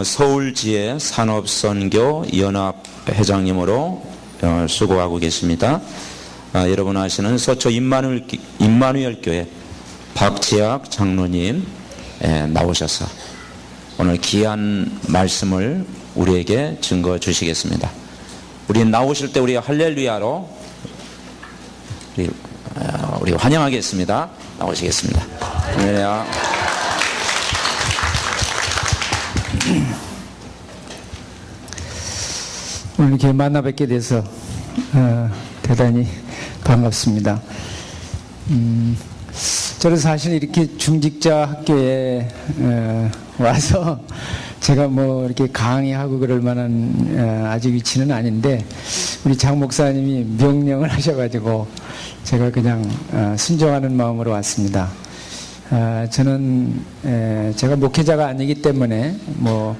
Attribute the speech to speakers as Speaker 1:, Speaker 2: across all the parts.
Speaker 1: 서울지회 산업선교 연합 회장님으로 수고하고 계십니다. 여러분 아시는 서초 임마누엘 교회 박지학 장로님 나오셔서 오늘 귀한 말씀을 우리에게 증거 주시겠습니다. 우리 나오실 때 우리 할렐루야로 우리 환영하겠습니다. 나오시겠습니다. 할렐루야.
Speaker 2: 오늘 이렇게 만나 뵙게 돼서 대단히 반갑습니다. 저는 사실 이렇게 중직자 학교에 와서 제가 뭐 이렇게 강의하고 그럴 만한 아직 위치는 아닌데 우리 장 목사님이 명령을 하셔가지고 제가 그냥 순종하는 마음으로 왔습니다. 저는 제가 목회자가 아니기 때문에 뭐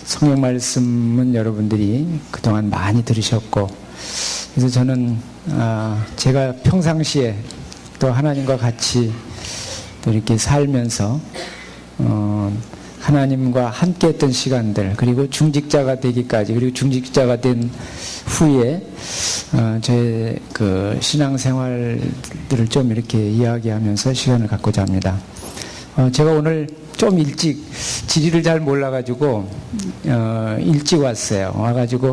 Speaker 2: 성경 말씀은 여러분들이 그동안 많이 들으셨고, 그래서 저는 제가 평상시에 또 하나님과 같이 또 이렇게 살면서 하나님과 함께 했던 시간들, 그리고 중직자가 되기까지, 그리고 중직자가 된 후에 저의 그 신앙생활들을 좀 이렇게 이야기하면서 시간을 갖고자 합니다. 제가 오늘 좀 일찍, 지리를 잘 몰라가지고 일찍 왔어요. 와가지고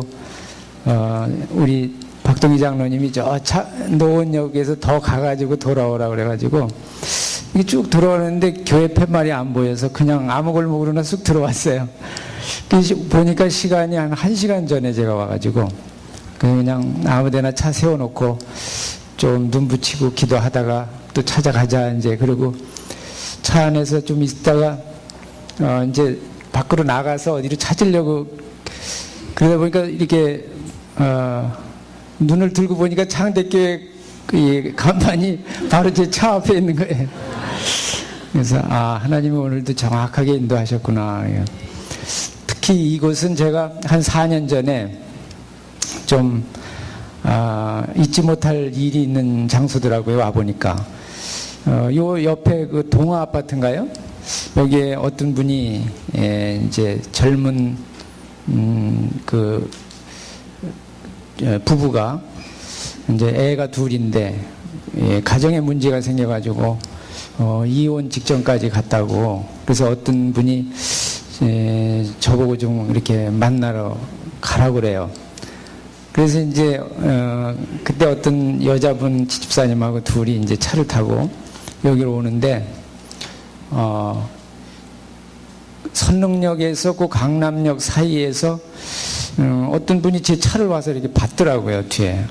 Speaker 2: 우리 박동희 장로님이 저 노원역에서 더 가가지고 돌아오라 그래가지고 이게 쭉 들어오는데 교회 팻말이 안 보여서 그냥 아무 골목으로나 쑥 들어왔어요. 보니까 시간이 한 1시간 전에 제가 와가지고 그냥 아무데나 차 세워놓고 좀 눈 붙이고 기도하다가 또 찾아가자 이제. 그리고 차 안에서 좀 있다가 이제 밖으로 나가서 어디로 찾으려고 그러다 보니까 이렇게 눈을 들고 보니까 창대교회 그 간판이 바로 제 차 앞에 있는 거예요. 그래서 하나님이 오늘도 정확하게 인도하셨구나. 특히 이곳은 제가 한 4년 전에 좀 잊지 못할 일이 있는 장소더라고요. 와보니까 요 옆에 그 동화 아파트인가요? 여기에 어떤 분이 이제 젊은 그 부부가 이제 애가 둘인데 가정에 문제가 생겨가지고 이혼 직전까지 갔다고. 그래서 어떤 분이 저보고 좀 이렇게 만나러 가라고 그래요. 그래서 이제 그때 어떤 여자분 집사님하고 둘이 이제 차를 타고 여기로 오는데 선릉역에서 그 강남역 사이에서 어떤 분이 제 차를 와서 이렇게 봤더라고요, 뒤에.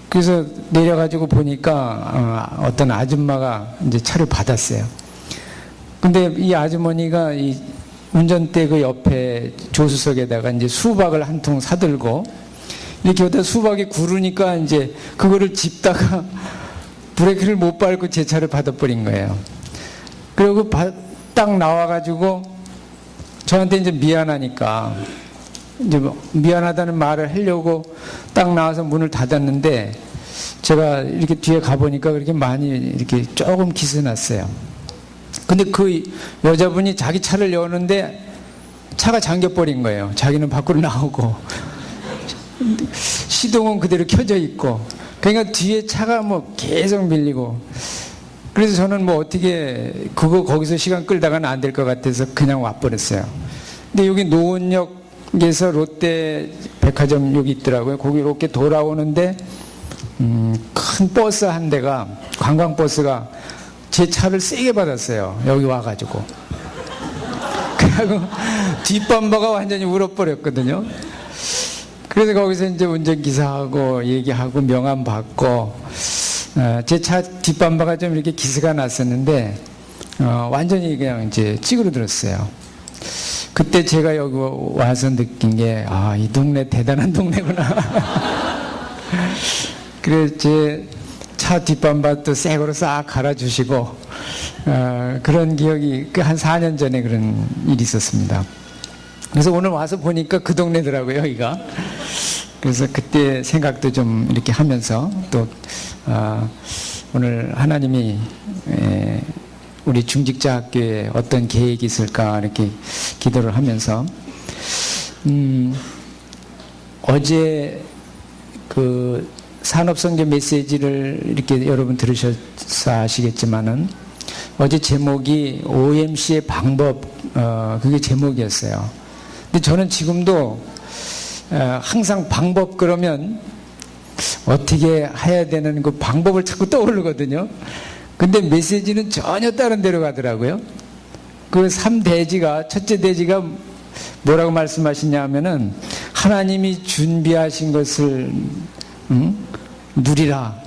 Speaker 2: 그래서 내려가지고 보니까 어떤 아줌마가 이제 차를 받았어요. 근데 이 아주머니가 이 운전대 그 옆에 조수석에다가 이제 수박을 한 통 사들고 이렇게 여기다 수박이 구르니까 이제 그거를 짚다가 브레이크를 못 밟고 제 차를 받아버린 거예요. 그리고 딱 나와가지고 저한테 이제 미안하니까 이제 미안하다는 말을 하려고 딱 나와서 문을 닫았는데 제가 이렇게 뒤에 가보니까 그렇게 많이 이렇게 조금 기스났어요. 근데 그 여자분이 자기 차를 여는데 차가 잠겨버린 거예요. 자기는 밖으로 나오고 시동은 그대로 켜져 있고, 그러니까 뒤에 차가 뭐 계속 밀리고. 그래서 저는 뭐 어떻게 거기서 시간 끌다가는 안 될 것 같아서 그냥 와버렸어요. 근데 여기 노원역에서 롯데 백화점 여기 있더라고요. 거기 이렇게 돌아오는데 큰 버스 한 대가, 관광버스가 제 차를 세게 받았어요. 여기 와가지고. 그리고 뒷범퍼가 완전히 울어버렸거든요. 그래서 거기서 이제 운전기사하고 얘기하고 명함 받고, 제 차 뒷범퍼가 좀 이렇게 기스가 났었는데 완전히 그냥 이제 찌그러들었어요. 그때 제가 여기 와서 느낀 게 이 동네 대단한 동네구나. 그래서 제 차 뒷범퍼도 새 거로 싹 갈아주시고 그런 기억이 한 4년 전에 그런 일이 있었습니다. 그래서 오늘 와서 보니까 그 동네더라고요, 여기가. 그래서 그때 생각도 좀 이렇게 하면서 또 오늘 하나님이 우리 중직자 학교에 어떤 계획이 있을까 이렇게 기도를 하면서 어제 그 산업선교 메시지를 이렇게 여러분 들으셔서 아시겠지만은 어제 제목이 OMC의 방법, 그게 제목이었어요. 근데 저는 지금도 항상 방법 그러면 어떻게 해야 되는 그 방법을 자꾸 떠오르거든요. 근데 메시지는 전혀 다른 데로 가더라고요. 그 3대지가, 첫째 대지가 뭐라고 말씀하시냐 하면은 하나님이 준비하신 것을 누리라.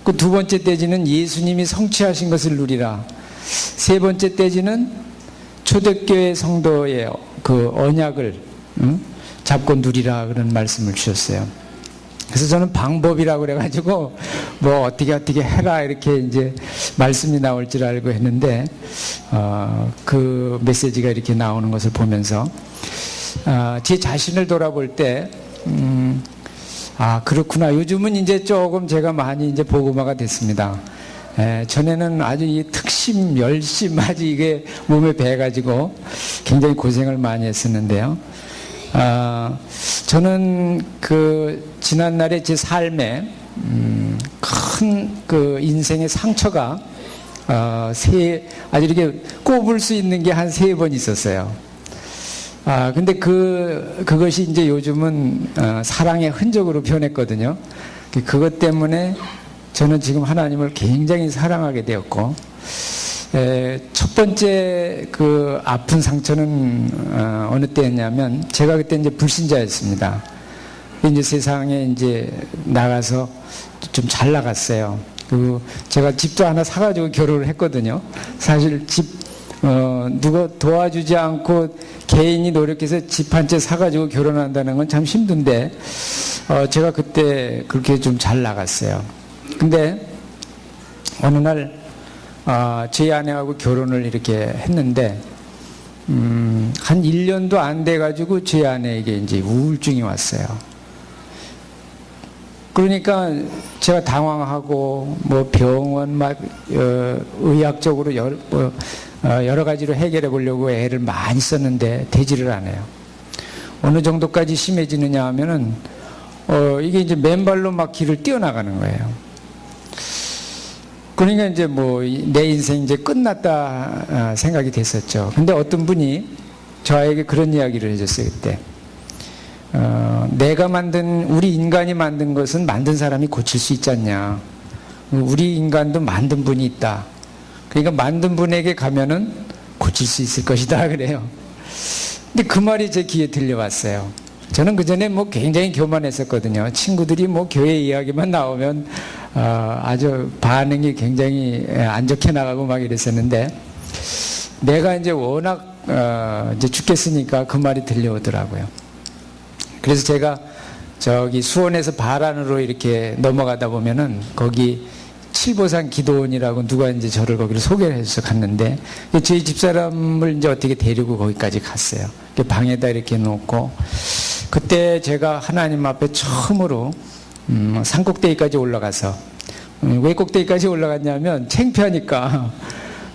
Speaker 2: 그 두 번째 대지는 예수님이 성취하신 것을 누리라. 세 번째 대지는 초대교회 성도의 그 언약을 잡고 누리라 그런 말씀을 주셨어요. 그래서 저는 방법이라고 그래가지고 뭐 어떻게 해라 이렇게 이제 말씀이 나올 줄 알고 했는데 그 메시지가 이렇게 나오는 것을 보면서 제 자신을 돌아볼 때 그렇구나. 요즘은 이제 조금 제가 많이 이제 복음화가 됐습니다. 전에는 아주 이 특심, 열심 아주 이게 몸에 배가지고 굉장히 고생을 많이 했었는데요. 저는 그 지난날에 제 삶에 큰 그 인생의 상처가 아주 이렇게 꼽을 수 있는 게 한 3번 있었어요. 근데 그것이 이제 요즘은 사랑의 흔적으로 변했거든요. 그것 때문에 저는 지금 하나님을 굉장히 사랑하게 되었고, 첫 번째 그 아픈 상처는 어느 때였냐면, 제가 그때 이제 불신자였습니다. 이제 세상에 이제 나가서 좀 잘 나갔어요. 그리고 제가 집도 하나 사가지고 결혼을 했거든요. 사실 누가 도와주지 않고 개인이 노력해서 집 한 채 사가지고 결혼한다는 건 참 힘든데, 제가 그때 그렇게 좀 잘 나갔어요. 근데 어느 날 제 아내하고 결혼을 이렇게 했는데 한 1년도 안 돼가지고 제 아내에게 이제 우울증이 왔어요. 그러니까 제가 당황하고 뭐 병원 막 의학적으로 여러 가지로 해결해 보려고 애를 많이 썼는데 되지를 않아요. 어느 정도까지 심해지느냐 하면은 이게 이제 맨발로 막 길을 뛰어나가는 거예요. 그러니까 이제 뭐 내 인생 이제 끝났다 생각이 됐었죠. 근데 어떤 분이 저에게 그런 이야기를 해줬어요. 그때 내가 우리 인간이 만든 것은 만든 사람이 고칠 수 있지 않냐. 우리 인간도 만든 분이 있다. 그러니까 만든 분에게 가면은 고칠 수 있을 것이다 그래요. 근데 그 말이 제 귀에 들려왔어요. 저는 그 전에 뭐 굉장히 교만했었거든요. 친구들이 뭐 교회 이야기만 나오면 아주 반응이 굉장히 안 좋게 나가고 막 이랬었는데, 내가 이제 워낙 이제 죽겠으니까 그 말이 들려오더라고요. 그래서 제가 저기 수원에서 바란으로 이렇게 넘어가다 보면은 거기 칠보산 기도원이라고 누가 이제 저를 거기로 소개를 해서 갔는데, 저희 집사람을 이제 어떻게 데리고 거기까지 갔어요. 방에다 이렇게 놓고, 그때 제가 하나님 앞에 처음으로 산꼭대기까지 올라가서, 왜 꼭대기까지 올라갔냐면 창피하니까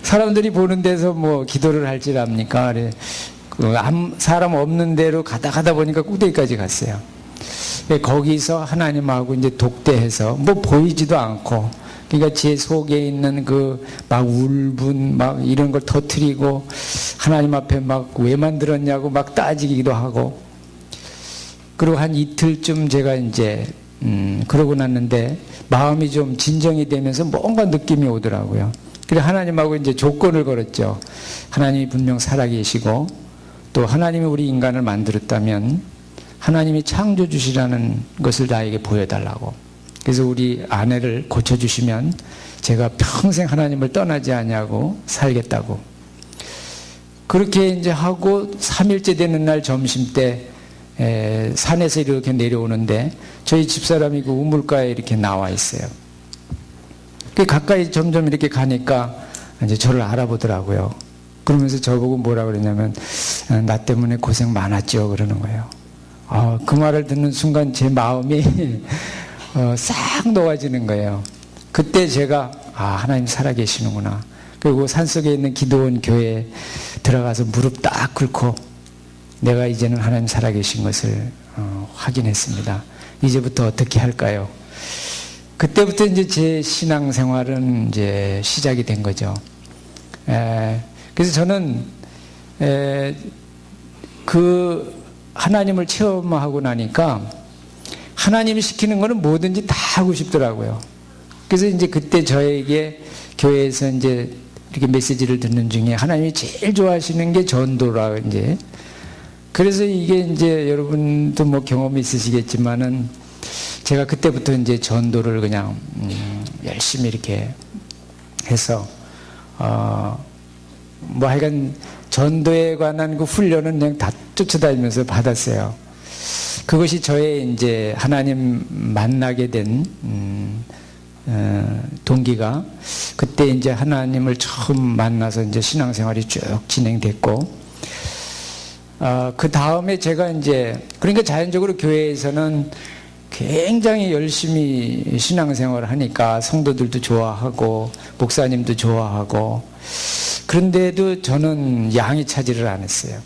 Speaker 2: 사람들이 보는 데서 뭐 기도를 할 줄 압니까? 사람 없는 데로 가다 보니까 꼭대기까지 갔어요. 거기서 하나님하고 이제 독대해서 뭐 보이지도 않고, 그러니까 제 속에 있는 그 막 울분 막 이런 걸 터뜨리고 하나님 앞에 막 왜 만들었냐고 막 따지기도 하고, 그리고 한 이틀쯤 제가 이제 그러고 났는데 마음이 좀 진정이 되면서 뭔가 느낌이 오더라고요. 그래서 하나님하고 이제 조건을 걸었죠. 하나님이 분명 살아계시고 또 하나님이 우리 인간을 만들었다면 하나님이 창조주시라는 것을 나에게 보여달라고. 그래서 우리 아내를 고쳐주시면 제가 평생 하나님을 떠나지 않냐고 살겠다고. 그렇게 이제 하고 3일째 되는 날 점심 때 산에서 이렇게 내려오는데 저희 집사람이 그 우물가에 이렇게 나와 있어요. 그 가까이 점점 이렇게 가니까 이제 저를 알아보더라고요. 그러면서 저보고 뭐라 그러냐면 나 때문에 고생 많았죠 그러는 거예요. 그 말을 듣는 순간 제 마음이 싹 녹아지는 거예요. 그때 제가 하나님 살아계시는구나. 그리고 산속에 있는 기도원 교회에 들어가서 무릎 딱 꿇고 내가 이제는 하나님 살아계신 것을 확인했습니다. 이제부터 어떻게 할까요? 그때부터 이제 제 신앙생활은 이제 시작이 된 거죠. 그래서 저는 그 하나님을 체험하고 나니까 하나님이 시키는 거는 뭐든지 다 하고 싶더라고요. 그래서 이제 그때 저에게 교회에서 이제 이렇게 메시지를 듣는 중에 하나님이 제일 좋아하시는 게 전도라 이제. 그래서 이게 이제 여러분도 뭐 경험이 있으시겠지만은 제가 그때부터 이제 전도를 그냥 열심히 이렇게 해서 뭐 하여간 전도에 관한 그 훈련은 그냥 다 쫓아다니면서 받았어요. 그것이 저의 이제 하나님 만나게 된 동기가 그때 이제 하나님을 처음 만나서 이제 신앙생활이 쭉 진행됐고 그 다음에 제가 이제 그러니까 자연적으로 교회에서는 굉장히 열심히 신앙생활을 하니까 성도들도 좋아하고 목사님도 좋아하고 그런데도 저는 양이 차지를 안 했어요.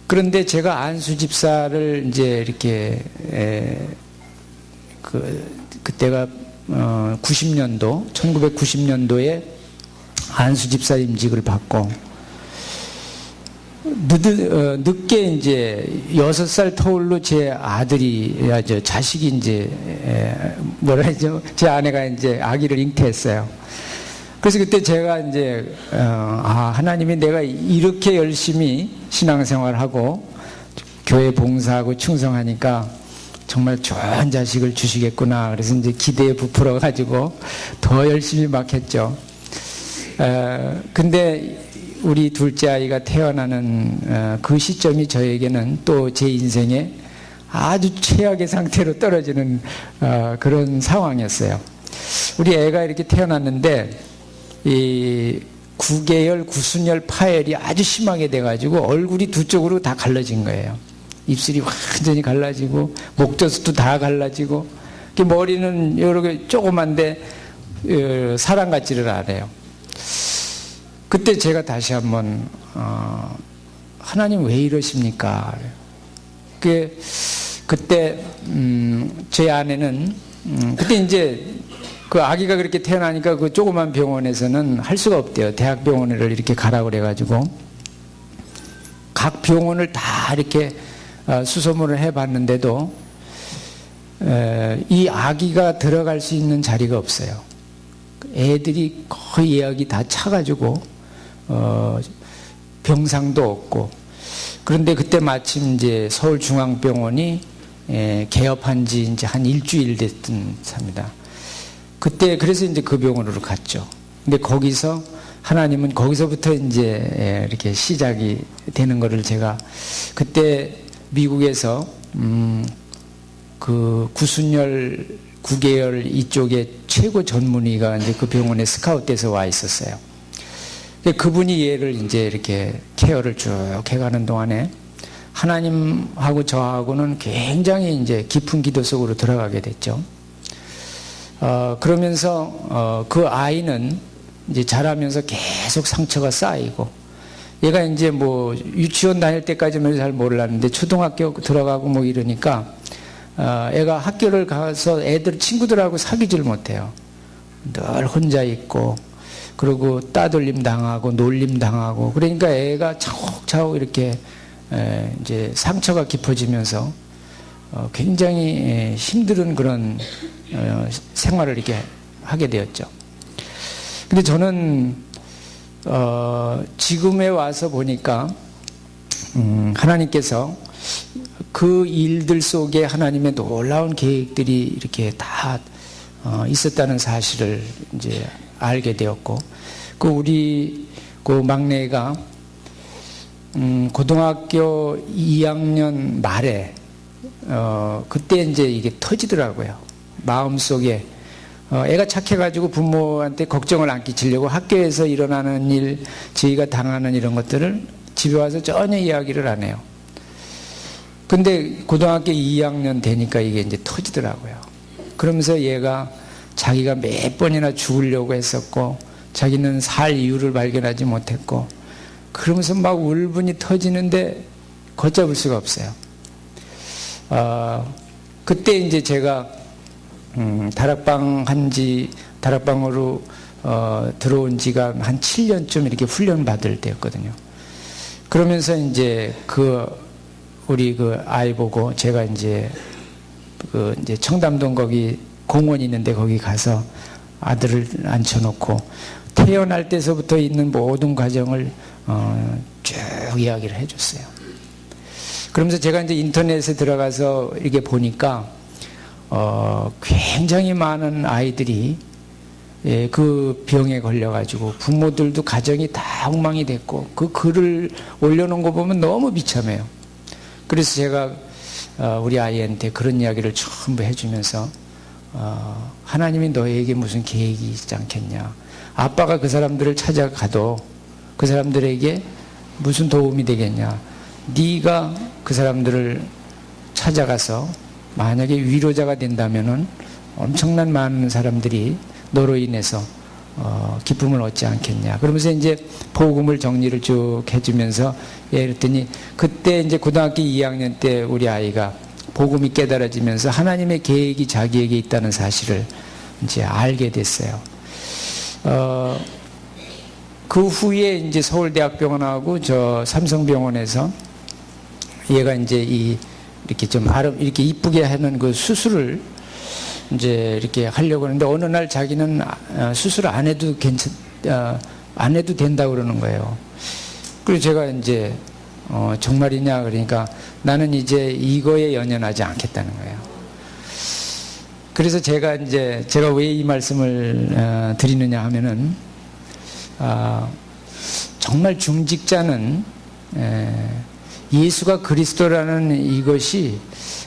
Speaker 2: 그런데 제가 안수 집사를 이제 이렇게 그때가 1990년도에 안수 집사 임직을 받고 늦게 이제 6살 터울로 제 아들이 자식이 이제 뭐라 하죠? 제 아내가 이제 아기를 잉태했어요. 그래서 그때 제가 이제 하나님이 내가 이렇게 열심히 신앙생활하고 교회 봉사하고 충성하니까 정말 좋은 자식을 주시겠구나. 그래서 이제 기대에 부풀어 가지고 더 열심히 막 했죠. 근데 우리 둘째 아이가 태어나는 그 시점이 저에게는 또 제 인생에 아주 최악의 상태로 떨어지는 그런 상황이었어요. 우리 애가 이렇게 태어났는데 이 구개열, 구순열 파열이 아주 심하게 돼가지고 얼굴이 두 쪽으로 다 갈라진 거예요. 입술이 완전히 갈라지고 목젖도 다 갈라지고 머리는 여러 개 조그만데 사람 같지를 않아요. 그때 제가 다시 한번 하나님 왜 이러십니까? 그때 제 아내는 그때 이제 그 아기가 그렇게 태어나니까 그 조그만 병원에서는 할 수가 없대요. 대학병원을 이렇게 가라고 그래가지고 각 병원을 다 이렇게 수소문을 해봤는데도 이 아기가 들어갈 수 있는 자리가 없어요. 애들이 거의 예약이 다 차가지고 병상도 없고 그런데 그때 마침 이제 서울중앙병원이 개업한 지 이제 한 일주일 됐던 삽니다. 그때 그래서 이제 그 병원으로 갔죠. 근데 거기서 하나님은 거기서부터 이제 이렇게 시작이 되는 거를 제가 그때 미국에서 그 구순열 구개열 이쪽에 최고 전문의가 이제 그 병원에 스카웃돼서 와 있었어요. 그분이 얘를 이제 이렇게 케어를 쭉 해가는 동안에 하나님하고 저하고는 굉장히 이제 깊은 기도 속으로 들어가게 됐죠. 그러면서 그 아이는 이제 자라면서 계속 상처가 쌓이고 얘가 이제 뭐 유치원 다닐 때까지는 잘 몰랐는데 초등학교 들어가고 뭐 이러니까 애가 학교를 가서 애들 친구들하고 사귀질 못해요. 늘 혼자 있고 그리고 따돌림 당하고 놀림 당하고 그러니까 애가 차곡차곡 이렇게 이제 상처가 깊어지면서 굉장히 힘든 그런 생활을 이렇게 하게 되었죠. 근데 저는 지금에 와서 보니까 하나님께서 그 일들 속에 하나님의 놀라운 계획들이 이렇게 다 있었다는 사실을 이제 알게 되었고, 그 우리 그 막내가 고등학교 2학년 말에 그때 이제 이게 터지더라고요. 마음속에 애가 착해가지고 부모한테 걱정을 안 끼치려고 학교에서 일어나는 일, 저희가 당하는 이런 것들을 집에 와서 전혀 이야기를 안 해요. 근데 고등학교 2학년 되니까 이게 이제 터지더라고요. 그러면서 얘가 자기가 몇 번이나 죽으려고 했었고 자기는 살 이유를 발견하지 못했고 그러면서 막 울분이 터지는데 걷잡을 수가 없어요. 그때 이제 제가 다락방으로 들어온 지가 한 7년쯤 이렇게 훈련 받을 때였거든요. 그러면서 이제 우리 아이 보고 제가 이제 이제 청담동 거기 공원이 있는데 거기 가서 아들을 앉혀놓고 태어날 때서부터 있는 모든 과정을 쭉 이야기를 해줬어요. 그러면서 제가 이제 인터넷에 들어가서 이렇게 보니까 굉장히 많은 아이들이 그 병에 걸려가지고 부모들도 가정이 다 엉망이 됐고 그 글을 올려놓은 거 보면 너무 비참해요. 그래서 제가 우리 아이한테 그런 이야기를 전부 해주면서 하나님이 너에게 무슨 계획이 있지 않겠냐. 아빠가 그 사람들을 찾아가도 그 사람들에게 무슨 도움이 되겠냐. 네가 그 사람들을 찾아가서 만약에 위로자가 된다면은 엄청난 많은 사람들이 너로 인해서 기쁨을 얻지 않겠냐. 그러면서 이제 복음을 정리를 쭉 해주면서 그랬더니 그때 이제 고등학교 2학년 때 우리 아이가 복음이 깨달아지면서 하나님의 계획이 자기에게 있다는 사실을 이제 알게 됐어요. 그 후에 이제 서울대학병원하고 저 삼성병원에서 얘가 이제 이렇게 좀 이렇게 이쁘게 하는 그 수술을 이제 이렇게 하려고 하는데 어느 날 자기는 수술 안 해도 안 해도 된다고 그러는 거예요. 그래서 제가 이제 정말이냐 그러니까 나는 이제 이거에 연연하지 않겠다는 거예요. 그래서 제가 왜 이 말씀을 드리느냐 하면은 정말 중직자는 예수가 그리스도라는 이것이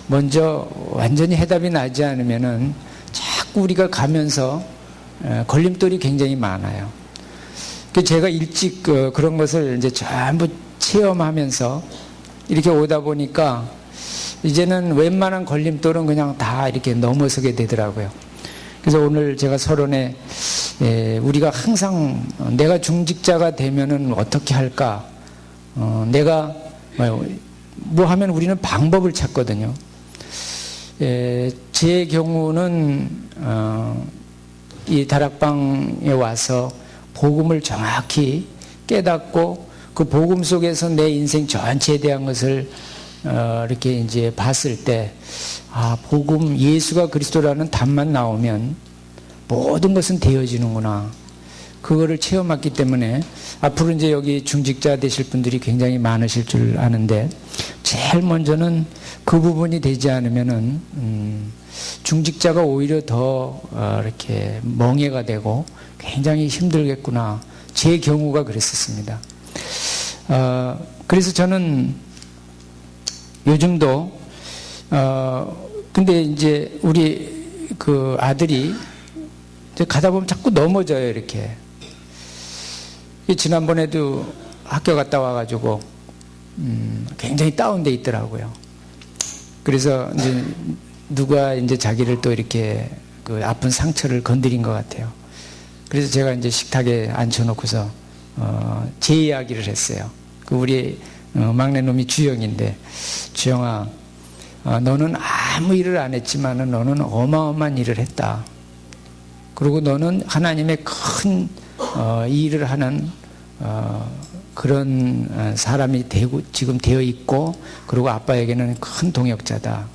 Speaker 2: 먼저 완전히 해답이 나지 않으면은 자꾸 우리가 가면서 걸림돌이 굉장히 많아요. 제가 일찍 그런 것을 이제 전부 체험하면서 이렇게 오다 보니까 이제는 웬만한 걸림돌은 그냥 다 이렇게 넘어서게 되더라고요. 그래서 오늘 제가 서론에 우리가 항상 내가 중직자가 되면은 어떻게 할까? 내가 뭐 하면 우리는 방법을 찾거든요. 제 경우는 이 다락방에 와서 복음을 정확히 깨닫고 그 복음 속에서 내 인생 전체에 대한 것을 이렇게 이제 봤을 때 복음 예수가 그리스도라는 답만 나오면 모든 것은 되어지는구나. 그거를 체험했기 때문에 앞으로 이제 여기 중직자 되실 분들이 굉장히 많으실 줄 아는데 제일 먼저는 그 부분이 되지 않으면은 중직자가 오히려 더 이렇게 멍해가 되고 굉장히 힘들겠구나. 제 경우가 그랬었습니다. 그래서 저는 요즘도 근데 이제 우리 그 아들이 이제 가다 보면 자꾸 넘어져요. 이렇게. 지난번에도 학교 갔다 와가지고 굉장히 다운돼 있더라고요. 그래서 이제 누가 이제 자기를 또 이렇게 그 아픈 상처를 건드린 것 같아요. 그래서 제가 이제 식탁에 앉혀놓고서 제 이야기를 했어요. 그 우리 막내 놈이 주영인데, 주영아, 너는 아무 일을 안 했지만은 너는 어마어마한 일을 했다. 그리고 너는 하나님의 큰 일을 하는 그런 사람이 지금 되어 있고, 그리고 아빠에게는 큰 동역자다.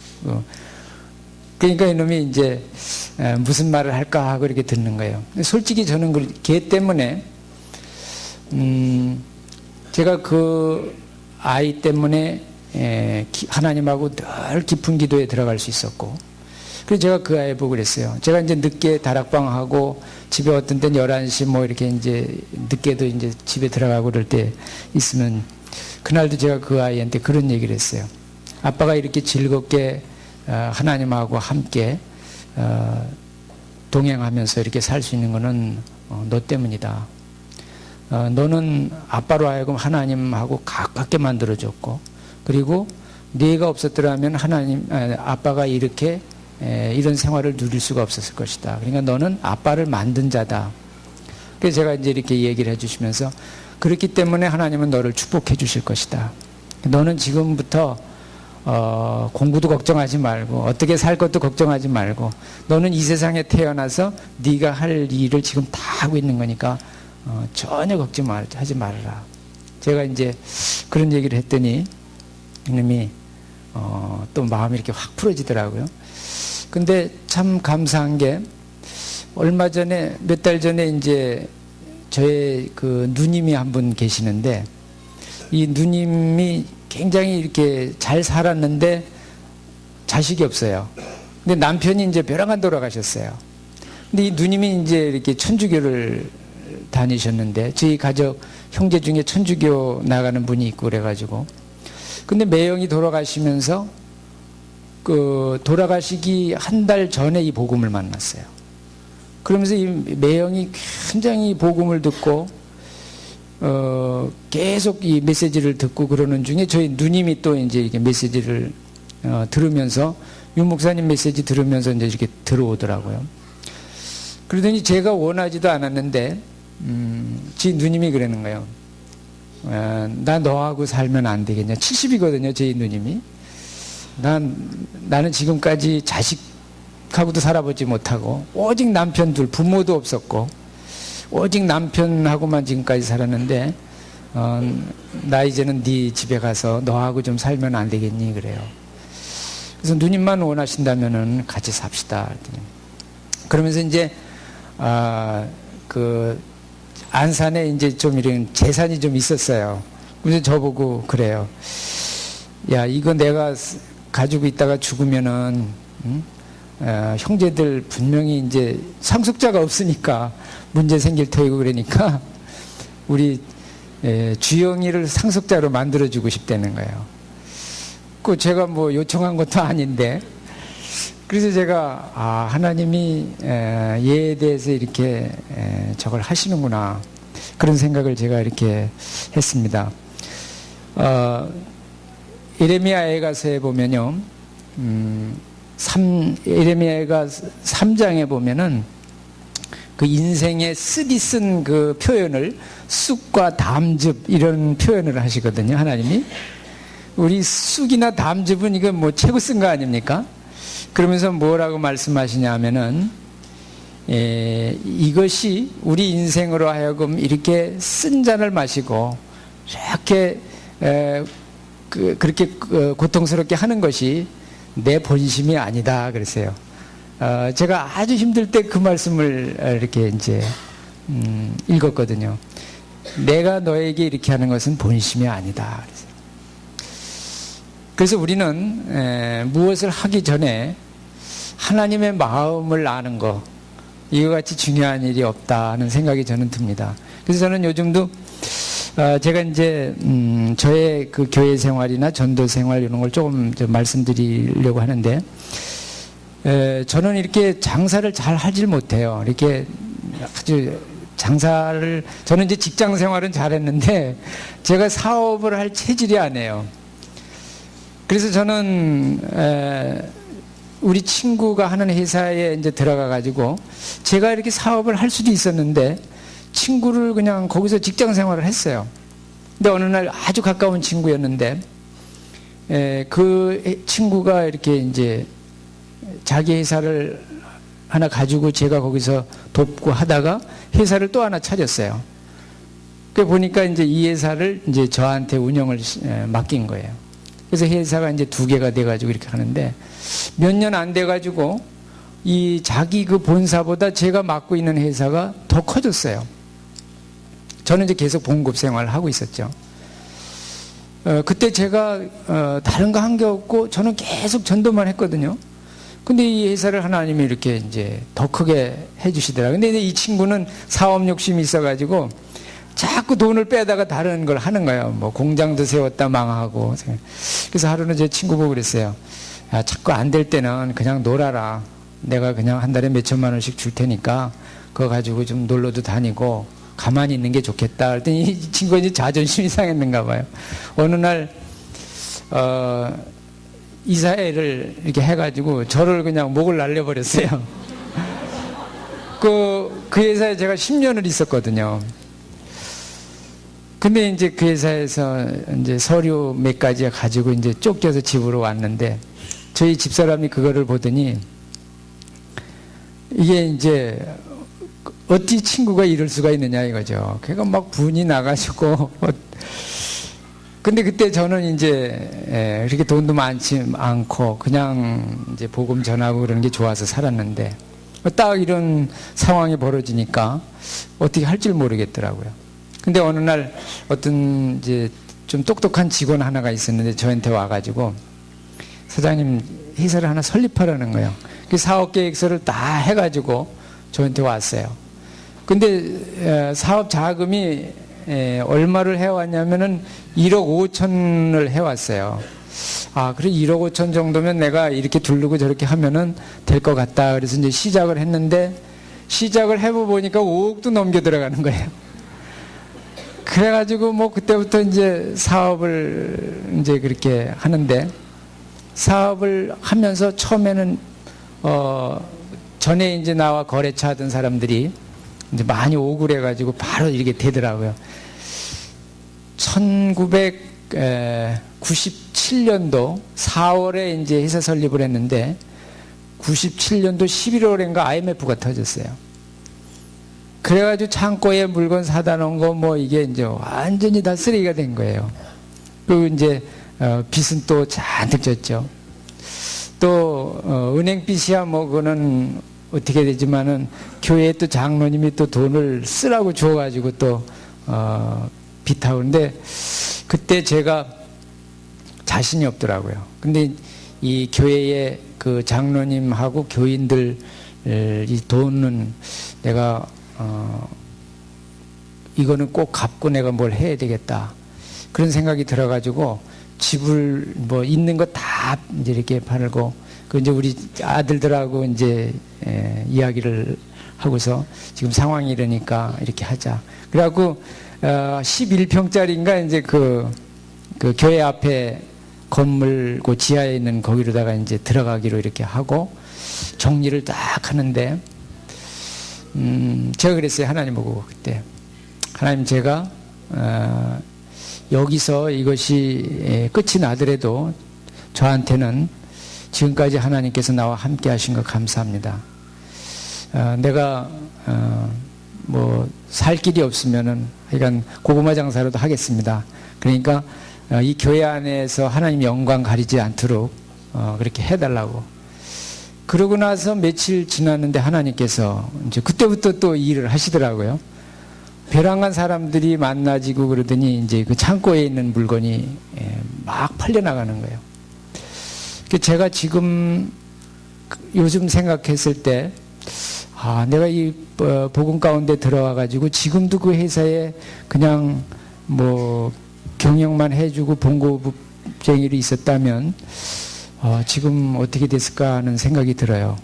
Speaker 2: 그러니까 이놈이 이제 무슨 말을 할까 하고 이렇게 듣는 거예요. 솔직히 저는 걔 때문에 제가 그 아이 때문에 하나님하고 늘 깊은 기도에 들어갈 수 있었고, 그래서 제가 그 아이 보고 그랬어요. 제가 이제 늦게 다락방하고 집에 어떤 때는 11시 뭐 이렇게 이제 늦게도 이제 집에 들어가고 그럴 때 있으면 그날도 제가 그 아이한테 그런 얘기를 했어요. 아빠가 이렇게 즐겁게 하나님하고 함께 동행하면서 이렇게 살 수 있는 거는 너 때문이다. 너는 아빠로 하여금 하나님하고 가깝게 만들어줬고, 그리고 네가 없었더라면 아빠가 이렇게 이런 생활을 누릴 수가 없었을 것이다. 그러니까 너는 아빠를 만든 자다. 그래서 제가 이제 이렇게 얘기를 해주시면서 그렇기 때문에 하나님은 너를 축복해 주실 것이다. 너는 지금부터 공부도 걱정하지 말고 어떻게 살 것도 걱정하지 말고 너는 이 세상에 태어나서 네가 할 일을 지금 다 하고 있는 거니까 전혀 걱정하지 말아라. 제가 이제 그런 얘기를 했더니 이놈이 또 마음이 이렇게 확 풀어지더라고요. 근데 참 감사한 게 얼마 전에 몇 달 전에 이제 저의 그 누님이 한 분 계시는데 이 누님이 굉장히 이렇게 잘 살았는데 자식이 없어요. 근데 남편이 이제 벼랑간 돌아가셨어요. 근데 이 누님이 이제 이렇게 천주교를 다니셨는데 저희 가족 형제 중에 천주교 나가는 분이 있고 그래가지고 근데 매형이 돌아가시면서 그 돌아가시기 한 달 전에 이 복음을 만났어요. 그러면서 이 매형이 굉장히 복음을 듣고 계속 이 메시지를 듣고 그러는 중에 저희 누님이 또 이제 이렇게 메시지를 들으면서 윤 목사님 메시지 들으면서 이제 이렇게 들어오더라고요. 그러더니 제가 원하지도 않았는데 지 누님이 그러는 거예요. 나 너하고 살면 안 되겠냐. 70이거든요 저희 누님이. 나는 지금까지 자식하고도 살아보지 못하고 오직 남편 둘, 부모도 없었고 오직 남편하고만 지금까지 살았는데 나 이제는 네 집에 가서 너하고 좀 살면 안 되겠니 그래요. 그래서 누님만 원하신다면은 같이 삽시다. 그러면서 이제 그 안산에 이제 좀 이런 재산이 좀 있었어요. 그래서 저보고 그래요. 야 이거 내가 가지고 있다가 죽으면은 형제들 분명히 이제 상속자가 없으니까 문제 생길 테고 그러니까 우리 주영이를 상속자로 만들어주고 싶다는 거예요. 그 제가 뭐 요청한 것도 아닌데 그래서 제가 하나님이 얘에 대해서 이렇게 저걸 하시는구나 그런 생각을 제가 이렇게 했습니다. 예레미야에가서에 보면요, 예레미야가 3장에 보면은 그 인생의 쓰디 쓴 그 표현을 쑥과 담즙 이런 표현을 하시거든요. 하나님이 우리 쑥이나 담즙은 이거 뭐 최고 쓴 거 아닙니까? 그러면서 뭐라고 말씀하시냐 하면은 이것이 우리 인생으로 하여금 이렇게 쓴 잔을 마시고 이렇게 그렇게 고통스럽게 하는 것이 내 본심이 아니다 그랬어요. 제가 아주 힘들 때 그 말씀을 이렇게 이제 읽었거든요. 내가 너에게 이렇게 하는 것은 본심이 아니다 그랬어요. 그래서 우리는 무엇을 하기 전에 하나님의 마음을 아는 거 이와 같이 중요한 일이 없다 하는 생각이 저는 듭니다. 그래서 저는 요즘도 제가 이제 저의 그 교회 생활이나 전도 생활 이런 걸 조금 좀 말씀드리려고 하는데 저는 이렇게 장사를 잘 하질 못해요. 이렇게 아주 장사를 저는 이제 직장 생활은 잘했는데 제가 사업을 할 체질이 아니에요. 그래서 저는 우리 친구가 하는 회사에 이제 들어가 가지고 제가 이렇게 사업을 할 수도 있었는데 친구를 그냥 거기서 직장 생활을 했어요. 근데 어느 날 아주 가까운 친구였는데 그 친구가 이렇게 이제 자기 회사를 하나 가지고 제가 거기서 돕고 하다가 회사를 또 하나 차렸어요. 그 보니까 이제 이 회사를 이제 저한테 운영을 맡긴 거예요. 그래서 회사가 이제 2개가 돼가지고 이렇게 하는데 몇 년 안 돼가지고 이 자기 그 본사보다 제가 맡고 있는 회사가 더 커졌어요. 저는 이제 계속 봉급 생활을 하고 있었죠. 그때 제가 다른 거 한 게 없고 저는 계속 전도만 했거든요. 근데 이 회사를 하나님이 이렇게 이제 더 크게 해주시더라고요. 근데 이 친구는 사업 욕심이 있어가지고 자꾸 돈을 빼다가 다른 걸 하는 거예요. 뭐 공장도 세웠다 망하고. 그래서 하루는 제 친구 보고 그랬어요. 야, 자꾸 안 될 때는 그냥 놀아라. 내가 그냥 한 달에 몇 천만 원씩 줄 테니까 그거 가지고 좀 놀러도 다니고 가만히 있는 게 좋겠다. 그랬더니 이 친구가 이제 자존심이 상했는가 봐요. 어느 날, 이사회를 이렇게 해가지고 저를 그냥 목을 날려버렸어요. 그 회사에 제가 10년을 있었거든요. 근데 이제 그 회사에서 이제 서류 몇 가지 가지고 이제 쫓겨서 집으로 왔는데 저희 집사람이 그거를 보더니 이게 이제 어찌 친구가 이럴 수가 있느냐 이거죠. 걔가 막 분이 나가지고. 근데 그때 저는 이제 그렇게 돈도 많지 않고 그냥 이제 복음 전하고 그러는 게 좋아서 살았는데 딱 이런 상황이 벌어지니까 어떻게 할 줄 모르겠더라고요. 근데 어느 날 어떤 이제 좀 똑똑한 직원 하나가 있었는데 저한테 와가지고 사장님 회사를 하나 설립하라는 거예요. 그 사업 계획서를 다 해가지고 저한테 왔어요. 근데 사업 자금이 얼마를 해왔냐면은 1억 5천을 해왔어요. 아, 그래 1억 5천 정도면 내가 이렇게 두르고 저렇게 하면은 될 것 같다. 그래서 이제 시작을 했는데 시작을 해보니까 5억도 넘겨 들어가는 거예요. 그래가지고 뭐 그때부터 이제 사업을 이제 그렇게 하는데 사업을 하면서 처음에는 전에 이제 나와 거래처 하던 사람들이 이제 많이 오고 그래가지고 바로 이렇게 되더라고요. 1997년도 4월에 이제 회사 설립을 했는데 97년도 11월인가 IMF가 터졌어요. 그래가지고 창고에 물건 사다 놓은 거 뭐 이게 이제 완전히 다 쓰레기가 된 거예요. 그리고 이제 빚은 또 잔뜩 졌죠. 또 은행 빚이야 뭐 그거는 어떻게 되지만은 교회에 또 장로님이 또 돈을 쓰라고 줘가지고 또 빚하는데 그때 제가 자신이 없더라고요. 근데 이 교회의 그 장로님하고 교인들 이 돈은 내가 이거는 꼭 갚고 내가 뭘 해야 되겠다 그런 생각이 들어가지고 집을 뭐 있는 거 다 이제 이렇게 팔고 그 이제 우리 아들들하고 이제 이야기를 하고서 지금 상황이 이러니까 이렇게 하자. 그래갖고 11평짜리인가 이제 그 교회 앞에 건물 그 지하에 있는 거기로다가 이제 들어가기로 이렇게 하고 정리를 딱 하는데 제가 그랬어요. 하나님 보고 그때 하나님 제가 여기서 이것이 끝이 나더라도 저한테는 지금까지 하나님께서 나와 함께 하신 거 감사합니다. 내가 뭐 살 길이 없으면은 하여간 고구마 장사라도 하겠습니다. 그러니까 이 교회 안에서 하나님 영광 가리지 않도록 그렇게 해달라고. 그러고 나서 며칠 지났는데 하나님께서 이제 그때부터 또 일을 하시더라고요. 벼랑간 사람들이 만나지고 그러더니 이제 그 창고에 있는 물건이 막 팔려나가는 거예요. 제가 지금 요즘 생각했을 때 내가 이 복음 가운데 들어와가지고 지금도 그 회사에 그냥 뭐 경영만 해주고 봉고쟁이로 있었다면 지금 어떻게 됐을까 하는 생각이 들어요.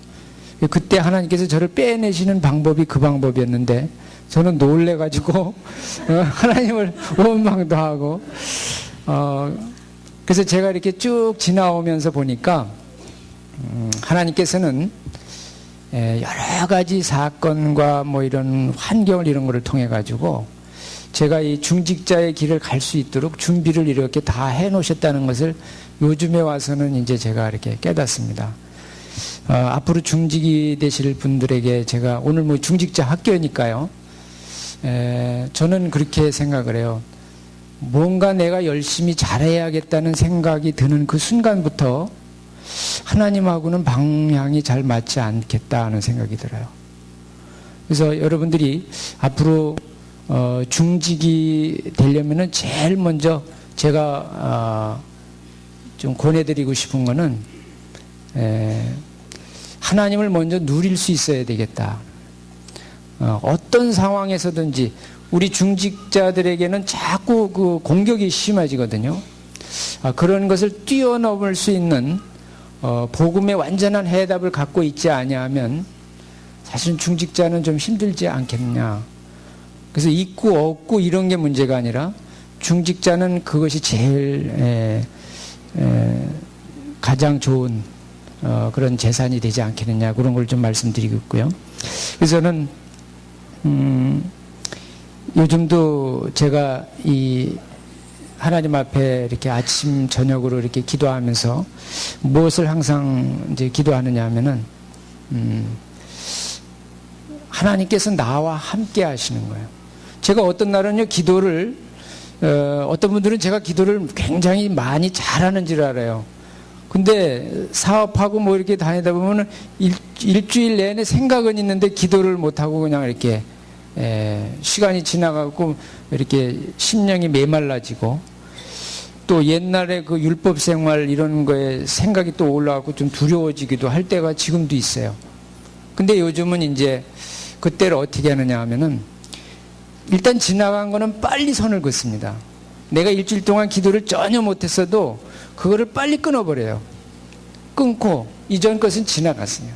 Speaker 2: 그때 하나님께서 저를 빼내시는 방법이 그 방법이었는데 저는 놀래가지고 하나님을 원망도 하고 그래서 제가 이렇게 쭉 지나오면서 보니까 하나님께서는 여러 가지 사건과 뭐 이런 환경을 이런 거를 통해 가지고 제가 이 중직자의 길을 갈 수 있도록 준비를 이렇게 다 해 놓으셨다는 것을 요즘에 와서는 이제 제가 이렇게 깨닫습니다. 앞으로 중직이 되실 분들에게 제가 오늘 뭐 중직자 학교니까요. 저는 그렇게 생각을 해요. 뭔가 내가 열심히 잘해야겠다는 생각이 드는 그 순간부터 하나님하고는 방향이 잘 맞지 않겠다 하는 생각이 들어요. 그래서 여러분들이 앞으로 중직이 되려면은 제일 먼저 제가 좀 권해드리고 싶은 거는 하나님을 먼저 누릴 수 있어야 되겠다. 어떤 상황에서든지 우리 중직자들에게는 자꾸 그 공격이 심해지거든요. 그런 것을 뛰어넘을 수 있는 복음의 완전한 해답을 갖고 있지 아니하면 사실 중직자는 좀 힘들지 않겠냐. 그래서 있고 없고 이런 게 문제가 아니라 중직자는 그것이 제일 가장 좋은 그런 재산이 되지 않겠느냐 그런 걸 좀 말씀드리고 있고요. 그래서 저는 요즘도 제가 이 하나님 앞에 이렇게 아침 저녁으로 이렇게 기도하면서 무엇을 항상 이제 기도하느냐 하면은 하나님께서 나와 함께 하시는 거예요. 제가 어떤 날은요 기도를 어떤 분들은 제가 기도를 굉장히 많이 잘하는 줄 알아요. 근데 사업하고 뭐 이렇게 다니다 보면은 일주일 내내 생각은 있는데 기도를 못하고 그냥 이렇게 시간이 지나가고 이렇게 심령이 메말라지고 또 옛날에 그 율법 생활 이런 거에 생각이 또 올라가고 좀 두려워지기도 할 때가 지금도 있어요. 근데 요즘은 이제 그때를 어떻게 하느냐 하면은 일단 지나간 거는 빨리 선을 긋습니다. 내가 일주일 동안 기도를 전혀 못했어도 그거를 빨리 끊어버려요. 끊고 이전 것은 지나갔어요.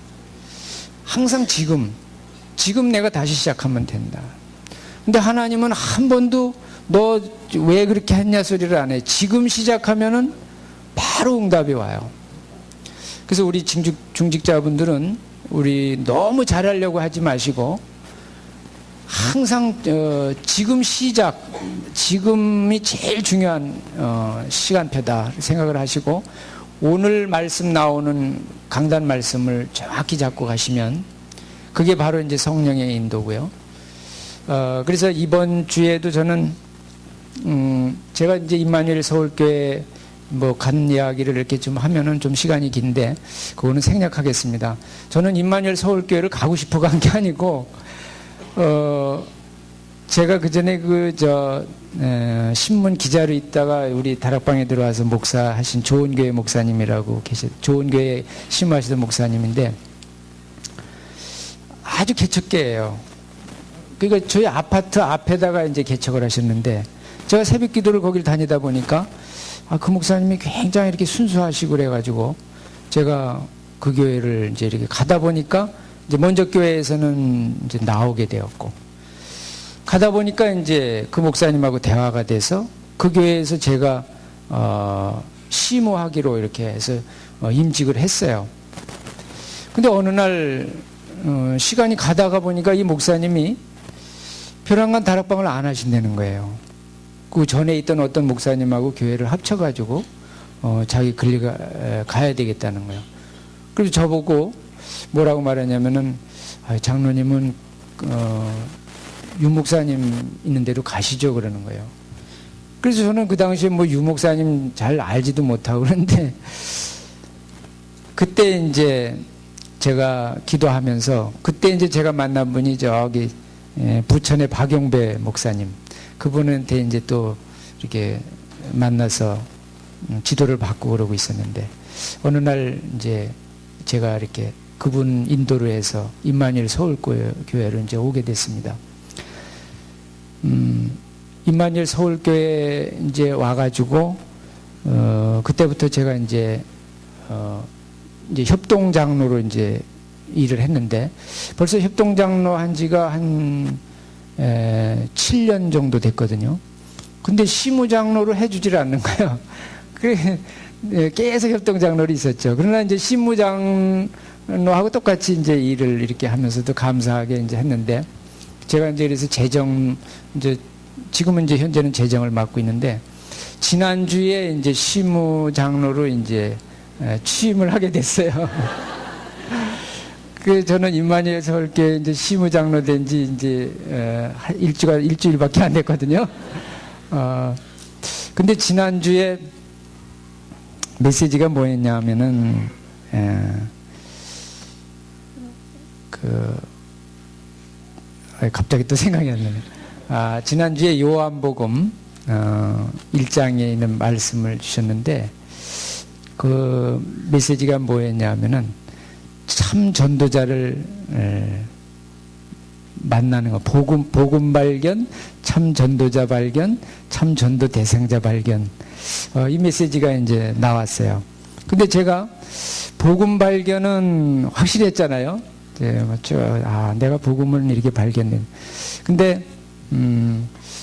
Speaker 2: 항상 지금 내가 다시 시작하면 된다. 근데 하나님은 한 번도 너 왜 그렇게 했냐 소리를 안 해. 지금 시작하면은 바로 응답이 와요. 그래서 우리 중직자분들은 우리 너무 잘하려고 하지 마시고 항상 지금 시작, 지금이 제일 중요한 시간표다 생각을 하시고 오늘 말씀 나오는 강단 말씀을 정확히 잡고 가시면 그게 바로 이제 성령의 인도고요. 그래서 이번 주에도 저는 제가 이제 임마누엘 서울교회 뭐 간 이야기를 이렇게 좀 하면은 좀 시간이 긴데 그거는 생략하겠습니다. 저는 임마누엘 서울교회를 가고 싶어 간 게 아니고 제가 그 전에 신문 기자로 있다가 우리 다락방에 들어와서 목사하신 좋은교회 목사님이라고 좋은교회 심호하시던 목사님인데 아주 개척교회예요. 그러니까 저희 아파트 앞에다가 이제 개척을 하셨는데 제가 새벽 기도를 거기를 다니다 보니까 그 목사님이 굉장히 이렇게 순수하시고 그래가지고 제가 그 교회를 이제 이렇게 가다 보니까 이제 먼저 교회에서는 이제 나오게 되었고 가다 보니까 이제 그 목사님하고 대화가 돼서 그 교회에서 제가 시무하기로 이렇게 해서 임직을 했어요. 근데 어느 날 시간이 가다가 보니까 이 목사님이 벼랑간 다락방을 안 하신다는 거예요. 그 전에 있던 어떤 목사님하고 교회를 합쳐가지고 자기 가야 되겠다는 거예요. 그래서 저보고 뭐라고 말하냐면은 장로님은 유 목사님 있는 데로 가시죠 그러는 거예요. 그래서 저는 그 당시에 뭐 유 목사님 잘 알지도 못하고 그런데 그때 이제 제가 기도하면서 그때 이제 제가 만난 분이 저기 부천의 박용배 목사님 그분한테 이제 또 이렇게 만나서 지도를 받고 그러고 있었는데 어느 날 이제 제가 이렇게 그분 인도로 해서 임마누엘 서울교회로 이제 오게 됐습니다. 임마누엘 서울교회 이제 와가지고 그때부터 제가 이제 협동장로로 이제 일을 했는데 벌써 협동장로 한 지가 한 7년 정도 됐거든요. 근데 시무장로를 해주질 않는 거예요. 그래 계속 협동장로로 있었죠. 그러나 이제 시무장로하고 똑같이 이제 일을 이렇게 하면서도 감사하게 이제 했는데 제가 이제 그래서 지금은 이제 현재는 재정을 맡고 있는데 지난주에 이제 시무장로로 이제 취임을 하게 됐어요. 그 저는 임마누엘 서울교회 이제 시무장로 된 지 이제 일주일밖에 안 됐거든요. 근데 지난주에 메시지가 뭐였냐면은 갑자기 또 생각이 안 나네. 지난주에 요한복음 1장에 있는 말씀을 주셨는데 그 메시지가 뭐였냐면은 참 전도자를 만나는 거. 복음 발견, 참 전도자 발견, 참 전도 대상자 발견. 이 메시지가 이제 나왔어요. 근데 제가 복음 발견은 확실히 했잖아요. 네, 맞죠. 내가 복음을 이렇게 발견된. 근데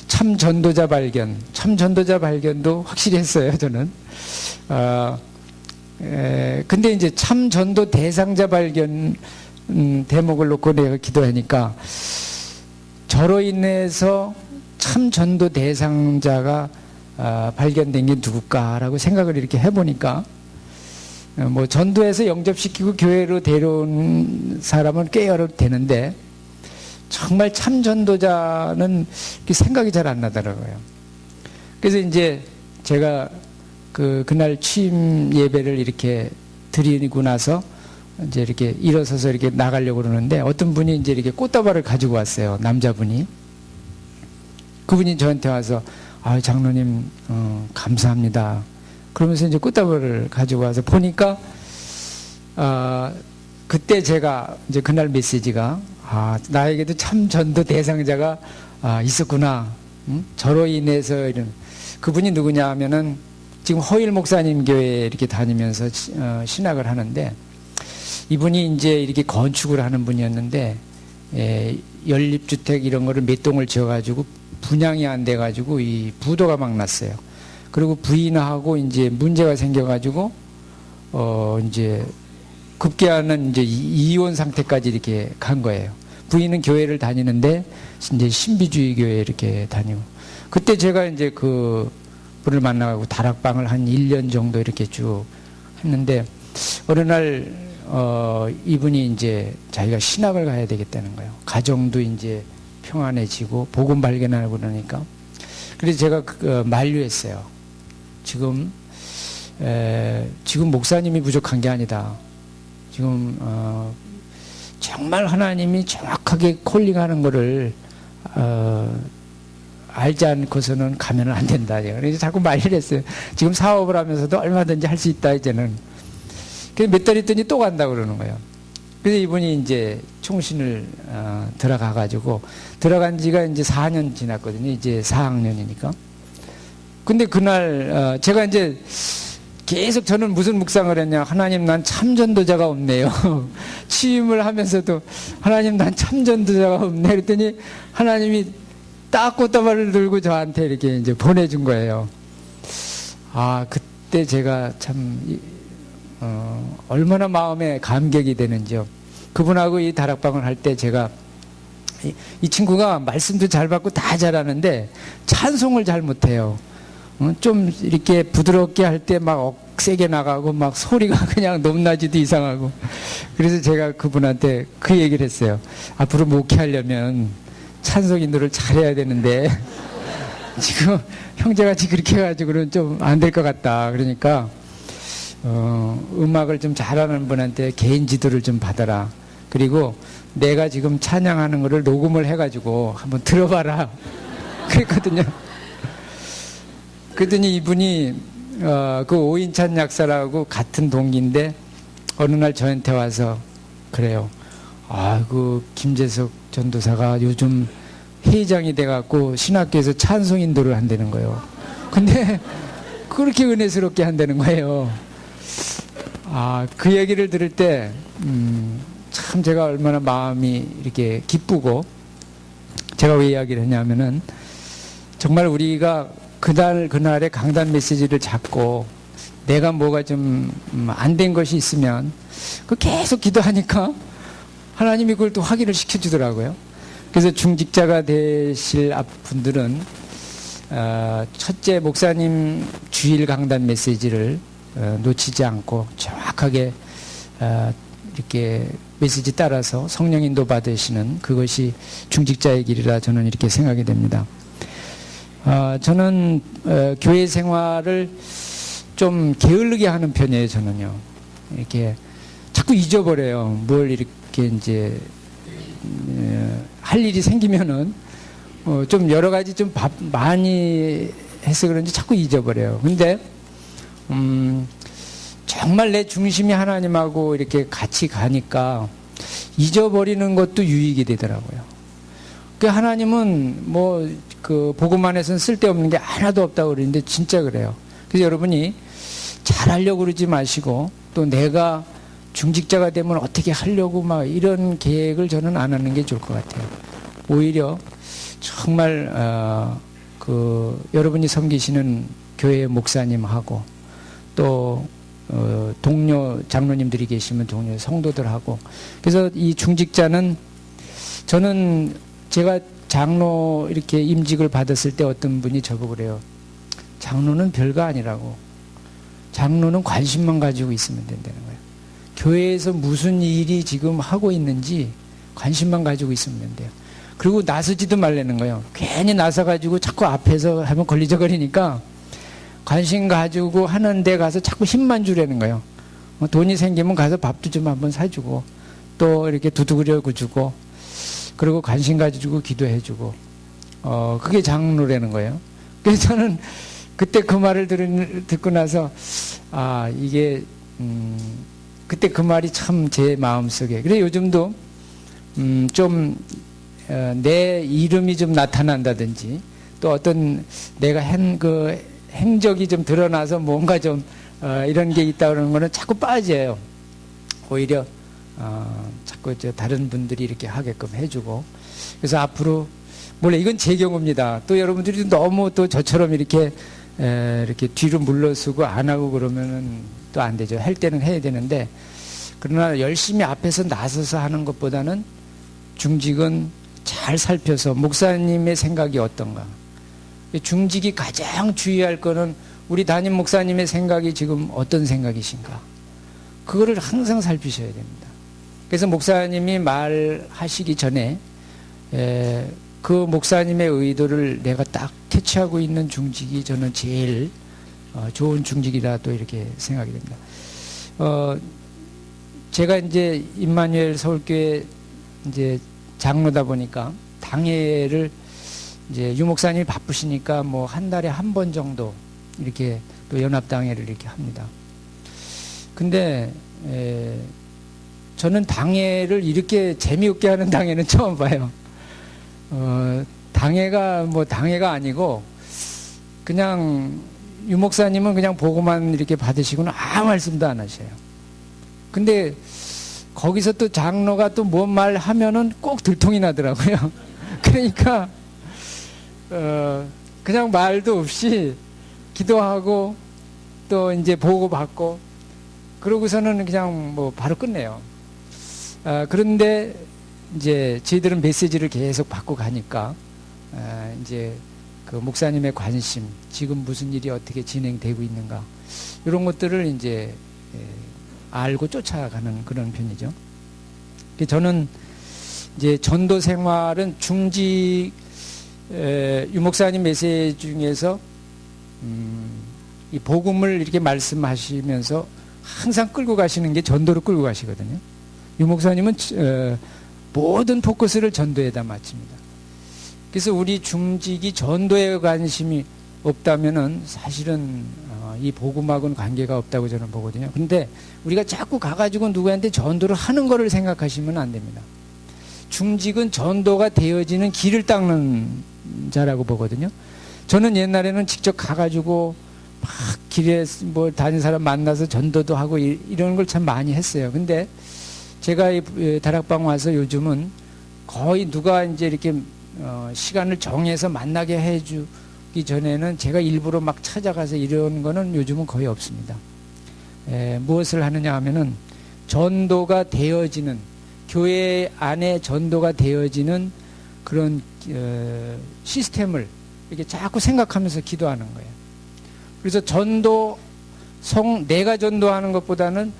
Speaker 2: 참 전도자 발견도 확실히 했어요. 저는 근데 이제 참 전도 대상자 발견 대목을 놓고 내가 기도하니까 저로 인해서 참 전도 대상자가 발견된 게 누굴까라고 생각을 이렇게 해보니까 뭐 전도해서 영접시키고 교회로 데려온 사람은 꽤 여러 되는데 정말 참 전도자는 생각이 잘 안 나더라고요. 그래서 이제 제가 그날 취임 예배를 이렇게 드리고 나서 이제 이렇게 일어서서 이렇게 나가려고 그러는데 어떤 분이 이제 이렇게 꽃다발을 가지고 왔어요. 남자분이. 그분이 저한테 와서 장로님 감사합니다. 그러면서 이제 꽃다발을 가지고 와서 보니까 그때 제가 이제 그날 메시지가 나에게도 참 전도 대상자가 있었구나. 저로 인해서 이런 그분이 누구냐 하면은 지금 허일 목사님 교회에 이렇게 다니면서 신학을 하는데 이분이 이제 이렇게 건축을 하는 분이었는데 연립주택 이런 거를 몇 동을 지어가지고 분양이 안 돼가지고 이 부도가 막 났어요. 그리고 부인하고 이제 문제가 생겨가지고 이제 급기야는 이제 이혼 상태까지 이렇게 간 거예요. 부인은 교회를 다니는데 이제 신비주의 교회 이렇게 다니고 그때 제가 이제 그 분을 만나고 다락방을 한 1년 정도 이렇게 쭉 했는데 어느 날 이분이 이제 자기가 신학을 가야 되겠다는 거예요. 가정도 이제 평안해지고 복음 발견하고 그러니까 그래서 제가 만류했어요. 지금 목사님이 부족한 게 아니다. 지금 정말 하나님이 정확하게 콜링하는 거를 알지 않고서는 가면은 안 된다. 그래서 자꾸 말을 했어요. 지금 사업을 하면서도 얼마든지 할 수 있다, 이제는. 그래서 몇 달 있더니 또 간다 그러는 거예요. 그래서 이분이 이제 총신을 들어가가지고, 들어간 지가 이제 4년 지났거든요. 이제 4학년이니까. 근데 그날, 제가 이제 계속 저는 무슨 묵상을 했냐. 하나님, 난 참전도자가 없네요. 취임을 하면서도 하나님, 난 참전도자가 없네. 그랬더니 하나님이 딱 꽃다발을 들고 저한테 이렇게 이제 보내준 거예요. 그때 제가 참, 얼마나 마음에 감격이 되는지요. 그분하고 이 다락방을 할 때 제가 이 친구가 말씀도 잘 받고 다 잘하는데 찬송을 잘 못해요. 좀 이렇게 부드럽게 할 때 막 억세게 나가고 막 소리가 그냥 높낮이도 이상하고 그래서 제가 그분한테 그 얘기를 했어요. 앞으로 목회하려면 찬송 인도를 잘해야 되는데 지금 형제같이 그렇게 해가지고는 좀 안 될 것 같다. 그러니까 음악을 좀 잘하는 분한테 개인 지도를 좀 받아라. 그리고 내가 지금 찬양하는 거를 녹음을 해가지고 한번 들어봐라. 그랬거든요. 그랬더니 이분이 그 오인찬 약사라고 같은 동기인데 어느 날 저한테 와서 그래요. 그 김재석 전도사가 요즘 회장이 돼갖고 신학교에서 찬송 인도를 한다는 거예요. 근데 그렇게 은혜스럽게 한다는 거예요. 그 얘기를 들을 때 참 제가 얼마나 마음이 이렇게 기쁘고 제가 왜 이야기를 했냐면은 정말 우리가 그날의 강단 메시지를 잡고 내가 뭐가 좀 안 된 것이 있으면 그 계속 기도하니까 하나님이 그걸 또 확인을 시켜주더라고요. 그래서 중직자가 되실 분들은 첫째 목사님 주일 강단 메시지를 놓치지 않고 정확하게 이렇게 메시지 따라서 성령 인도 받으시는 그것이 중직자의 길이라 저는 이렇게 생각이 됩니다. 저는 교회 생활을 좀 게을르게 하는 편이에요. 저는요. 이렇게 자꾸 잊어버려요. 뭘 이렇게 이제 할 일이 생기면은 좀 여러 가지 좀 많이 해서 그런지 자꾸 잊어버려요. 근데 정말 내 중심이 하나님하고 이렇게 같이 가니까 잊어버리는 것도 유익이 되더라고요. 그 하나님은 뭐 그 복음 안에서는 쓸데없는 게 하나도 없다고 그러는데 진짜 그래요. 그래서 여러분이 잘하려고 그러지 마시고 또 내가 중직자가 되면 어떻게 하려고 막 이런 계획을 저는 안 하는 게 좋을 것 같아요. 오히려 정말 여러분이 섬기시는 교회 목사님하고 또 동료 장로님들이 계시면 동료 성도들하고, 그래서 이 중직자는, 저는 제가 장로 이렇게 임직을 받았을 때 어떤 분이 저보고 그래요. 장로는 별거 아니라고. 장로는 관심만 가지고 있으면 된다는 거예요. 교회에서 무슨 일이 지금 하고 있는지 관심만 가지고 있으면 된대요. 그리고 나서지도 말라는 거예요. 괜히 나서가지고 자꾸 앞에서 하면 걸리적거리니까 관심 가지고 하는 데 가서 자꾸 힘만 주려는 거예요. 돈이 생기면 가서 밥도 좀 한번 사주고, 또 이렇게 두둑으려고 주고, 그리고 관심 가지고 기도해주고, 그게 장로라는 거예요. 그래서 저는 그때 그 말을 듣고 나서, 이게, 그때 그 말이 참 제 마음속에. 그래, 요즘도, 좀, 내 이름이 좀 나타난다든지, 또 어떤 내가 행적이 좀 드러나서 뭔가 좀, 이런 게 있다 그러는 거는 자꾸 빠져요. 오히려, 자꾸 다른 분들이 이렇게 하게끔 해주고. 그래서 앞으로, 몰라, 이건 제 경우입니다. 또 여러분들이 너무 또 저처럼 이렇게 뒤로 물러서고 안 하고 그러면은 또 안 되죠. 할 때는 해야 되는데, 그러나 열심히 앞에서 나서서 하는 것보다는 중직은 잘 살펴서 목사님의 생각이 어떤가. 중직이 가장 주의할 거는 우리 담임 목사님의 생각이 지금 어떤 생각이신가. 그거를 항상 살피셔야 됩니다. 그래서 목사님이 말하시기 전에 그 목사님의 의도를 내가 딱 캐치하고 있는 중직이 저는 제일 좋은 중직이다, 또 이렇게 생각이 됩니다. 제가 이제 임마누엘 서울교회 이제 장로다 보니까 당회를 이제 유 목사님이 바쁘시니까 뭐 한 달에 한 번 정도 이렇게 또 연합당회를 이렇게 합니다. 근데 저는 당회를 이렇게 재미없게 하는 당회는 처음 봐요. 당회가 뭐 당회가 아니고 그냥 유 목사님은 그냥 보고만 이렇게 받으시고는 아무 말씀도 안 하셔요. 근데 거기서 또 장로가 또 뭔 말 하면은 꼭 들통이 나더라고요. 그러니까 그냥 말도 없이 기도하고 또 이제 보고 받고 그러고서는 그냥 뭐 바로 끝내요. 그런데 이제 저희들은 메시지를 계속 받고 가니까 이제 그 목사님의 관심, 지금 무슨 일이 어떻게 진행되고 있는가, 이런 것들을 이제 알고 쫓아가는 그런 편이죠. 저는 이제 전도 생활은 중직 유 목사님 메시지 중에서 이 복음을 이렇게 말씀하시면서 항상 끌고 가시는 게 전도로 끌고 가시거든요. 유 목사님은 모든 포커스를 전도에다 맞춥니다. 그래서 우리 중직이 전도에 관심이 없다면은 사실은 이 복음하고는 관계가 없다고 저는 보거든요. 근데 우리가 자꾸 가가지고 누구한테 전도를 하는 거를 생각하시면 안 됩니다. 중직은 전도가 되어지는 길을 닦는 자라고 보거든요. 저는 옛날에는 직접 가가지고 막 길에 뭐 다른 사람 만나서 전도도 하고 이런 걸 참 많이 했어요. 근데 제가 이 다락방 와서 요즘은 거의 누가 이제 이렇게 시간을 정해서 만나게 해주기 전에는 제가 일부러 막 찾아가서 이런 거는 요즘은 거의 없습니다. 무엇을 하느냐 하면은 전도가 되어지는, 교회 안에 전도가 되어지는 그런 시스템을 이렇게 자꾸 생각하면서 기도하는 거예요. 그래서 내가 전도하는 것보다는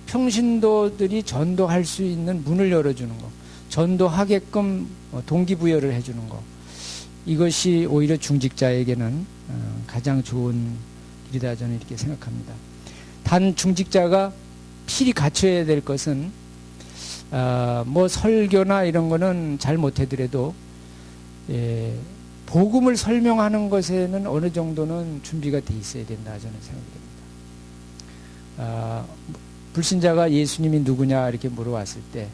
Speaker 2: 평신도들이 전도할 수 있는 문을 열어주는 거, 전도하게끔 동기부여를 해주는 거, 이것이 오히려 중직자에게는 가장 좋은 길이다, 저는 이렇게 생각합니다. 단 중직자가 필히 갖춰야 될 것은 뭐 설교나 이런 거는 잘 못하더라도 복음을 설명하는 것에는 어느 정도는 준비가 돼 있어야 된다, 저는 생각이 됩니다. 불신자가 예수님이 누구냐 이렇게 물어왔을 때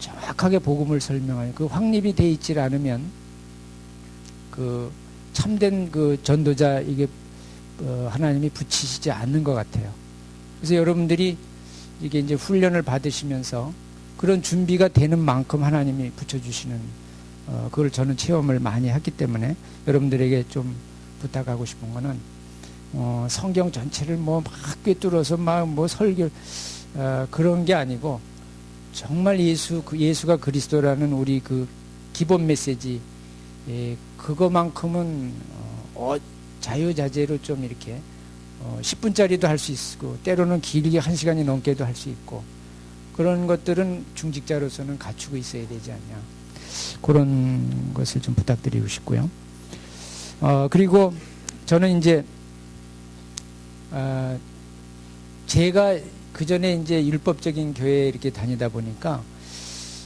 Speaker 2: 정확하게 복음을 설명하는 그 확립이 돼 있질 않으면 그 참된 그 전도자 이게 하나님이 붙이시지 않는 것 같아요. 그래서 여러분들이 이게 이제 훈련을 받으시면서 그런 준비가 되는 만큼 하나님이 붙여주시는 그걸 저는 체험을 많이 했기 때문에 여러분들에게 좀 부탁하고 싶은 거는 성경 전체를 뭐 막 꿰뚫어서 막 뭐 설교 그런 게 아니고 정말 예수가 그리스도라는 우리 그 기본 메시지 그거만큼은 자유자재로 좀 이렇게 10분짜리도 할 수 있고 때로는 길게 1시간이 넘게도 할 수 있고 그런 것들은 중직자로서는 갖추고 있어야 되지 않냐 그런 것을 좀 부탁드리고 싶고요. 그리고 저는 이제 제가 그 전에 이제 율법적인 교회에 이렇게 다니다 보니까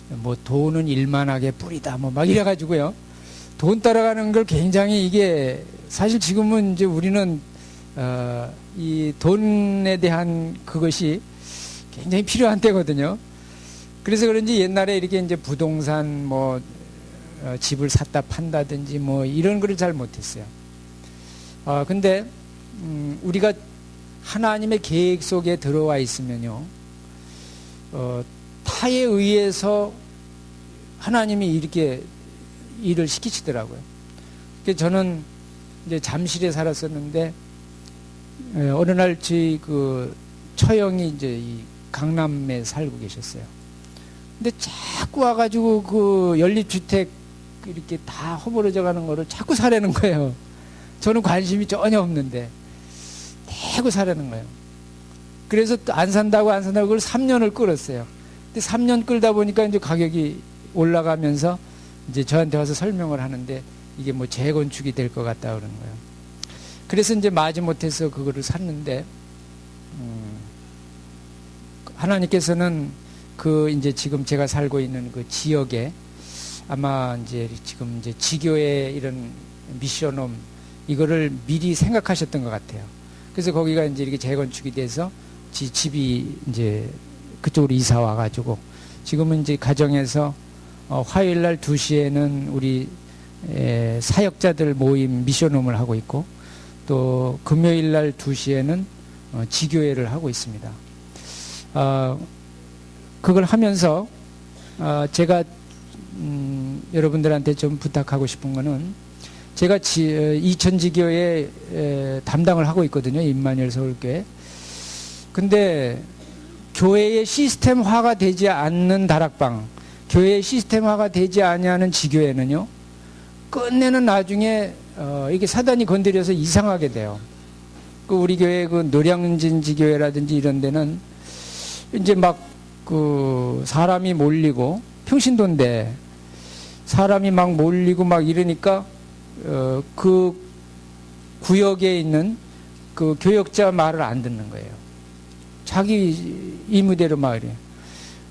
Speaker 2: 뭐 돈은 일만하게 뿌리다 뭐 막 이래가지고요. 돈 따라가는 걸 굉장히 이게 사실 지금은 이제 우리는 이 돈에 대한 그것이 굉장히 필요한 때거든요. 그래서 그런지 옛날에 이렇게 이제 부동산 뭐 집을 샀다 판다든지 뭐 이런 거를 잘 못했어요. 근데 우리가 하나님의 계획 속에 들어와 있으면요, 타에 의해서 하나님이 이렇게 일을 시키시더라고요. 그래서 저는 이제 잠실에 살았었는데 어느 날 저희 그 처형이 이제 이 강남에 살고 계셨어요. 근데 자꾸 와가지고 그 연립주택 이렇게 다 허물어져 가는 거를 자꾸 사려는 거예요. 저는 관심이 전혀 없는데 대고 사려는 거예요. 그래서 안 산다고 그걸 3년을 끌었어요. 근데 3년 끌다 보니까 이제 가격이 올라가면서 이제 저한테 와서 설명을 하는데 이게 뭐 재건축이 될 것 같다 그러는 거예요. 그래서 이제 마지못해서 그거를 샀는데 하나님께서는 그 이제 지금 제가 살고 있는 그 지역에 아마 이제 지금 이제 지교의 이런 미션홈 이거를 미리 생각하셨던 것 같아요. 그래서 거기가 이제 이렇게 재건축이 돼서 집이 이제 그쪽으로 이사 와가지고 지금은 이제 가정에서 화요일 날 2시에는 우리 사역자들 모임 미션홈을 하고 있고 또 금요일 날 2시에는 지교회를 하고 있습니다. 그걸 하면서 제가 여러분들한테 좀 부탁하고 싶은 거는 제가 이천지교회 담당을 하고 있거든요. 임마누엘 서울교회. 근데 교회의 시스템화가 되지 않는 다락방, 교회의 시스템화가 되지 아니하는 지교회는요, 끝내는 나중에 이게 사단이 건드려서 이상하게 돼요. 그 우리 교회 그 노량진 지교회라든지 이런 데는 이제 막 그 사람이 몰리고 평신도인데 사람이 막 몰리고 막 이러니까 그 구역에 있는 그 교역자 말을 안 듣는 거예요. 자기 임의대로 막 이래요.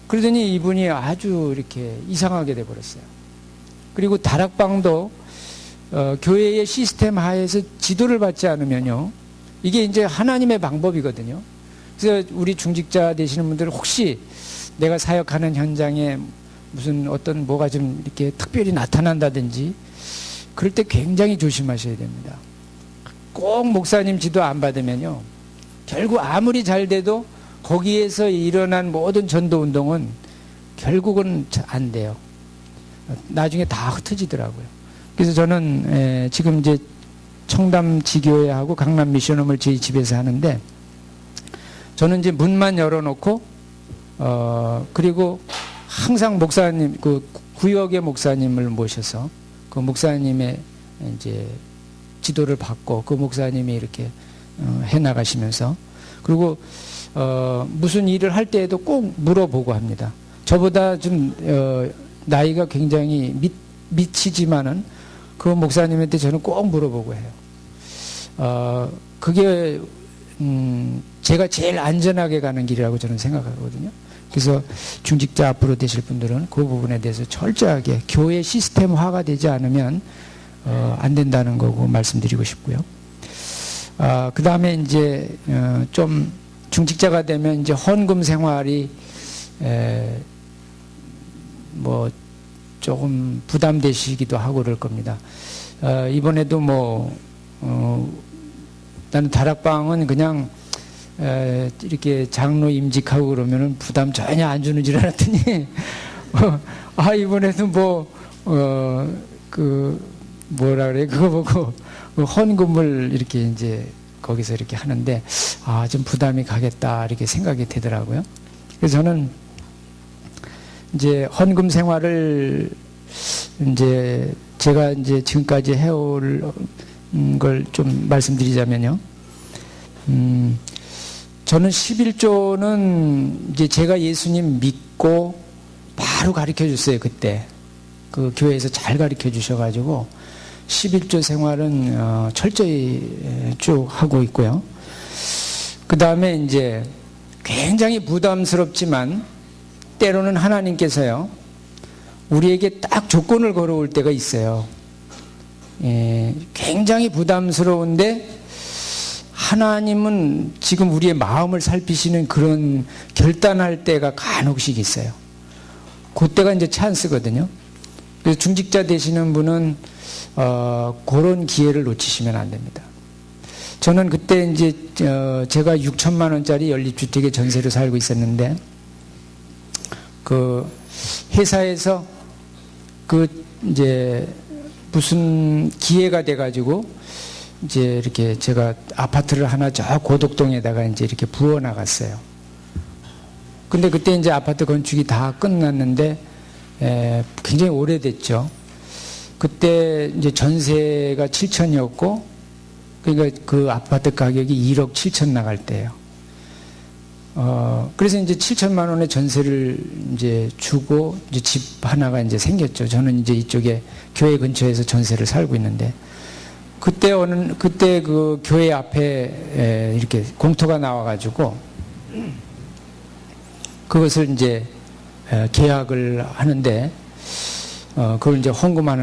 Speaker 2: 그러더니 이분이 아주 이렇게 이상하게 돼버렸어요. 그리고 다락방도 교회의 시스템 하에서 지도를 받지 않으면요, 이게 이제 하나님의 방법이거든요. 그래서 우리 중직자 되시는 분들 혹시 내가 사역하는 현장에 무슨 어떤 뭐가 좀 이렇게 특별히 나타난다든지 그럴 때 굉장히 조심하셔야 됩니다. 꼭 목사님 지도 안 받으면요, 결국 아무리 잘 돼도 거기에서 일어난 모든 전도 운동은 결국은 안 돼요. 나중에 다 흩어지더라고요. 그래서 저는 지금 이제 청담 지교회하고 강남 미션홈을 저희 집에서 하는데, 저는 이제 문만 열어놓고 그리고 항상 목사님 그 구역의 목사님을 모셔서 그 목사님의 이제 지도를 받고 그 목사님이 이렇게 해 나가시면서, 그리고 무슨 일을 할 때에도 꼭 물어보고 합니다. 저보다 좀 나이가 굉장히 미치지만은 그 목사님한테 저는 꼭 물어보고 해요. 그게 제가 제일 안전하게 가는 길이라고 저는 생각하거든요. 그래서 중직자 앞으로 되실 분들은 그 부분에 대해서 철저하게 교회 시스템화가 되지 않으면 안 된다는 거고 말씀드리고 싶고요. 그 다음에 이제 좀 중직자가 되면 이제 헌금 생활이 뭐 조금 부담되시기도 하고 그럴 겁니다. 이번에도 뭐 나는 다락방은 그냥 이렇게 장로 임직하고 그러면은 부담 전혀 안 주는 줄 알았더니 이번에도 뭐 그 뭐라 그래, 그거 보고 헌금을 이렇게 이제 거기서 이렇게 하는데, 좀 부담이 가겠다, 이렇게 생각이 되더라고요. 그래서 저는 이제 헌금 생활을 이제 제가 이제 지금까지 해올 걸 좀 말씀드리자면요. 저는 11조는 이제 제가 예수님 믿고 바로 가르쳐 줬어요, 그때. 그 교회에서 잘 가르쳐 주셔가지고 11조 생활은 철저히 쭉 하고 있고요. 그 다음에 이제 굉장히 부담스럽지만 때로는 하나님께서요, 우리에게 딱 조건을 걸어올 때가 있어요. 굉장히 부담스러운데 하나님은 지금 우리의 마음을 살피시는 그런 결단할 때가 간혹씩 있어요. 그때가 이제 찬스거든요. 그래서 중직자 되시는 분은 그런 기회를 놓치시면 안 됩니다. 저는 그때 이제 제가 6천만 원짜리 연립주택에 전세로 살고 있었는데, 그 회사에서 그 이제 무슨 기회가 돼가지고 이제 이렇게 제가 아파트를 하나 저 고덕동에다가 이제 이렇게 부어 나갔어요. 근데 그때 이제 아파트 건축이 다 끝났는데 굉장히 오래됐죠. 그때 이제 전세가 7천이었고, 그러니까 그 아파트 가격이 1억 7천 나갈 때예요. 그래서 이제 7천만 원의 전세를 이제 주고 이제 집 하나가 이제 생겼죠. 저는 이제 이쪽에 교회 근처에서 전세를 살고 있는데, 그때 그 교회 앞에 이렇게 공터가 나와가지고 그것을 이제 계약을 하는데, 그걸 이제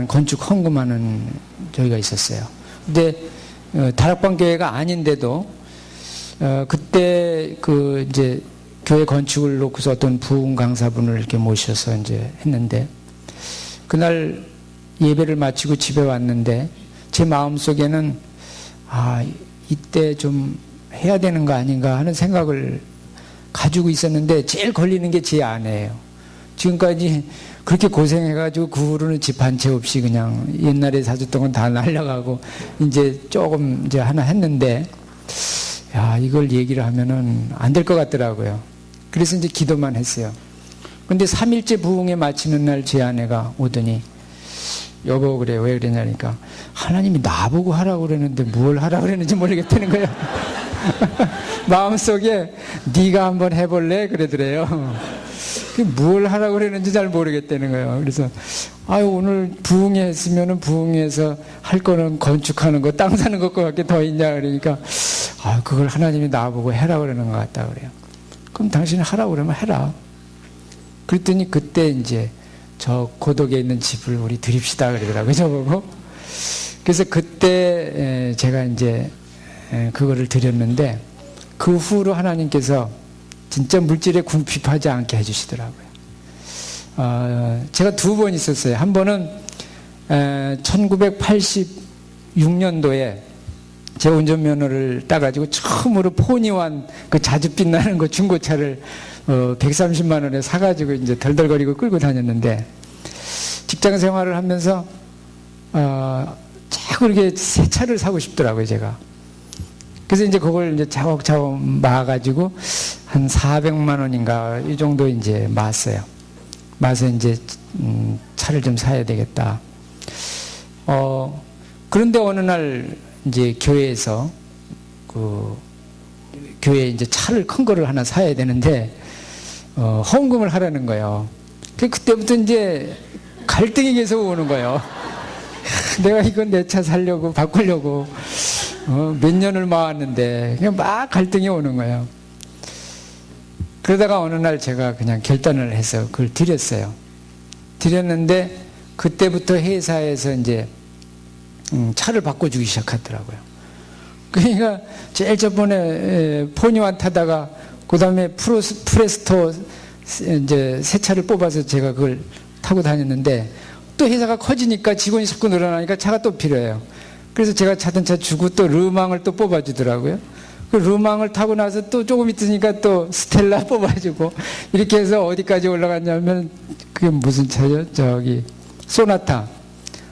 Speaker 2: 건축 헌금하는 저희가 있었어요. 근데 다락방 교회가 아닌데도 그때 그 이제 교회 건축을 놓고서 어떤 부흥 강사분을 이렇게 모셔서 이제 했는데, 그날 예배를 마치고 집에 왔는데 제 마음속에는 이때 좀 해야 되는 거 아닌가 하는 생각을 가지고 있었는데, 제일 걸리는 게 제 아내예요. 지금까지 그렇게 고생해가지고 그 후로는 집 한 채 없이 그냥 옛날에 사줬던 건 다 날려가고 이제 조금 이제 하나 했는데, 이걸 얘기를 하면은 안 될 것 같더라고요. 그래서 이제 기도만 했어요. 근데 3일째 부흥회 마치는 날 제 아내가 오더니, 여보, 그래, 왜 그러냐니까, 하나님이 나보고 하라고 그랬는데 뭘 하라고 그랬는지 모르겠다는 거예요. 마음속에 네가 한번 해볼래? 그러더래요. 뭘 하라고 그랬는지 잘 모르겠다는 거예요. 그래서 오늘 부흥회 했으면은 부흥회에서 할 거는 건축하는 거, 땅 사는 것밖에 더 있냐 그러니까, 그걸 하나님이 나보고 해라고 그러는 것 같다 그래요. 그럼 당신이 하라고 그러면 해라. 그랬더니 그때 이제 저 고덕에 있는 집을 우리 드립시다 그러더라고요, 저보고. 그래서 그때 제가 이제 그거를 드렸는데, 그 후로 하나님께서 진짜 물질에 궁핍하지 않게 해주시더라고요. 제가 2번 있었어요. 한 번은 1986년도에 제 운전면허를 따가지고 처음으로 포니완 그 자줏빛 나는 거 중고차를 130만 원에 사가지고 이제 덜덜거리고 끌고 다녔는데, 직장 생활을 하면서 자꾸 이렇게 새 차를 사고 싶더라고요, 제가. 그래서 이제 그걸 이제 차곡차곡 마가지고 한 400만 원인가 이 정도 이제 마었어요. 마서 이제 차를 좀 사야 되겠다. 그런데 어느 날 이제 교회에서 교회에 이제 차를 큰 거를 하나 사야 되는데 헌금을 하라는 거예요. 그때부터 이제 갈등이 계속 오는 거예요. 내가 이건 내 차 사려고 바꾸려고 몇 년을 모았는데 그냥 막 갈등이 오는 거예요. 그러다가 어느 날 제가 그냥 결단을 해서 그걸 드렸어요. 드렸는데 그때부터 회사에서 이제 차를 바꿔주기 시작하더라고요. 그러니까 제일 저번에 포니완 타다가 그 다음에 프레스토 이제 새 차를 뽑아서 제가 그걸 타고 다녔는데, 또 회사가 커지니까 직원이 자꾸 늘어나니까 차가 또 필요해요. 그래서 제가 차던 차 주고 또 르망을 또 뽑아주더라고요. 그 르망을 타고 나서 또 조금 있으니까 또 스텔라 뽑아주고, 이렇게 해서 어디까지 올라갔냐면, 그게 무슨 차죠? 저기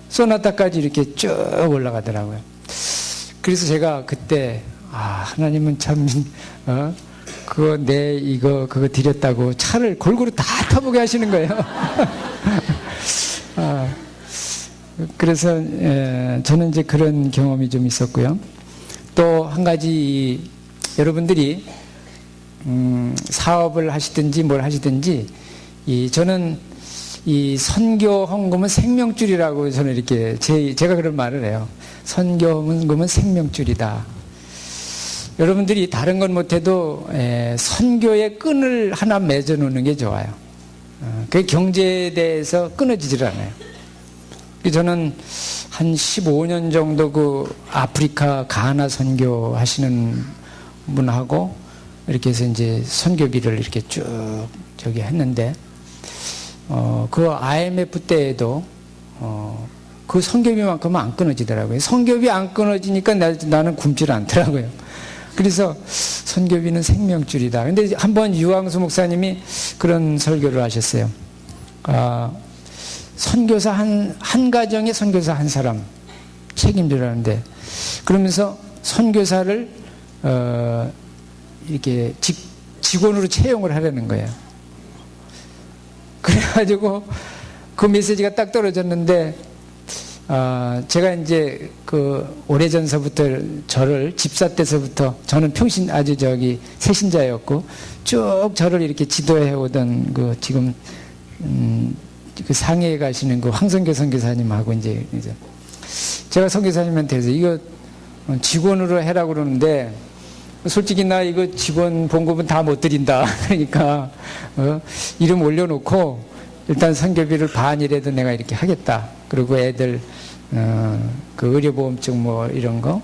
Speaker 2: 소나타까지 이렇게 쭉 올라가더라고요. 그래서 제가 그때 하나님은 참, 그거 드렸다고 차를 골고루 다 타보게 하시는 거예요. 그래서, 저는 이제 그런 경험이 좀 있었고요. 또 한 가지, 여러분들이, 사업을 하시든지 뭘 하시든지, 저는 이 선교 헌금은 생명줄이라고 저는 이렇게, 제가 그런 말을 해요. 선교 헌금은 생명줄이다. 여러분들이 다른 건 못해도 선교의 끈을 하나 맺어놓는 게 좋아요. 그 경제에 대해서 끊어지질 않아요. 저는 한 15년 정도 그 아프리카 가나 선교 하시는 분하고 이렇게 해서 이제 선교비를 이렇게 쭉 저기 했는데, 그 IMF 때에도 그 선교비만큼은 안 끊어지더라고요. 선교비 안 끊어지니까 나는 굶질 않더라고요. 그래서 선교비는 생명줄이다. 근데 한번 유황수 목사님이 그런 설교를 하셨어요. 선교사 한 가정에 선교사 한 사람 책임지라는데, 그러면서 선교사를 이렇게 직원으로 채용을 하려는 거예요. 그래가지고 그 메시지가 딱 떨어졌는데, 제가 이제 그 오래전서부터 저를 집사 때서부터, 저는 평신 아주 새신자였고 쭉 저를 이렇게 지도해 오던 그 지금 그 상해에 가시는 그 황성교 선교사님하고 이제 제가 선교사님한테서 이거 직원으로 해라고 그러는데, 솔직히 나 이거 직원 봉급은 다 못 드린다. 그러니까 이름 올려놓고 일단 선교비를 반이라도 내가 이렇게 하겠다. 그리고 애들 그 의료보험증 뭐 이런 거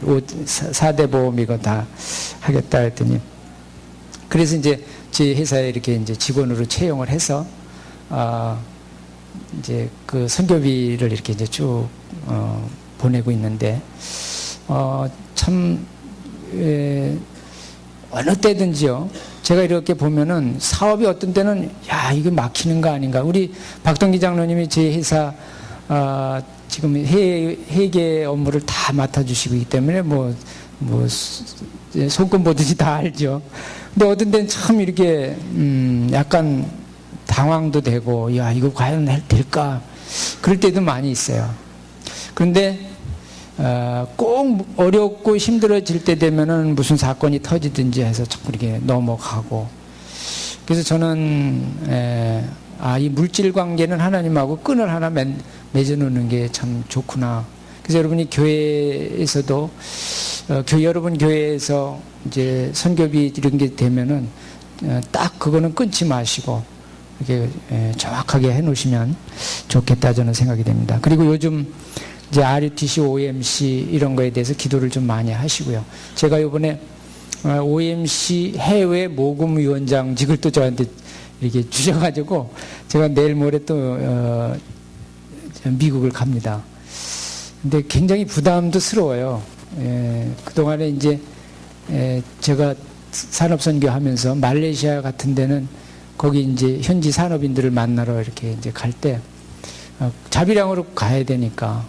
Speaker 2: 4대 보험 이거 다 하겠다 했더니, 그래서 이제 제 회사에 이렇게 이제 직원으로 채용을 해서 이제 그 선교비를 이렇게 이제 쭉 보내고 있는데, 참 어느 때든지요, 제가 이렇게 보면은 사업이 어떤 때는 이거 막히는 거 아닌가. 우리 박동기 장로님이 제 회사 지금 회계 업무를 다 맡아주시고 있기 때문에 뭐 손금 보듯이 다 알죠. 근데 어떤 때는 참 이렇게 약간 당황도 되고, 이거 과연 될까? 그럴 때도 많이 있어요. 그런데 꼭 어렵고 힘들어질 때 되면은 무슨 사건이 터지든지 해서 자꾸 이렇게 넘어가고. 그래서 저는 이 물질 관계는 하나님하고 끈을 하나 맺어놓는 게 참 좋구나. 그래서 여러분이 교회에서도 여러분 교회에서 이제 선교비 이런 게 되면은 딱 그거는 끊지 마시고 이렇게 정확하게 해놓으시면 좋겠다, 저는 생각이 됩니다. 그리고 요즘 이제 RUTC, OMC 이런 거에 대해서 기도를 좀 많이 하시고요. 제가 이번에 OMC 해외 모금위원장직을 또 저한테 이렇게 주셔가지고 제가 내일 모레 또 미국을 갑니다. 근데 굉장히 부담도스러워요. 그동안에 이제 제가 산업선교 하면서 말레이시아 같은 데는 거기 이제 현지 산업인들을 만나러 이렇게 이제 갈 때 자비량으로 가야 되니까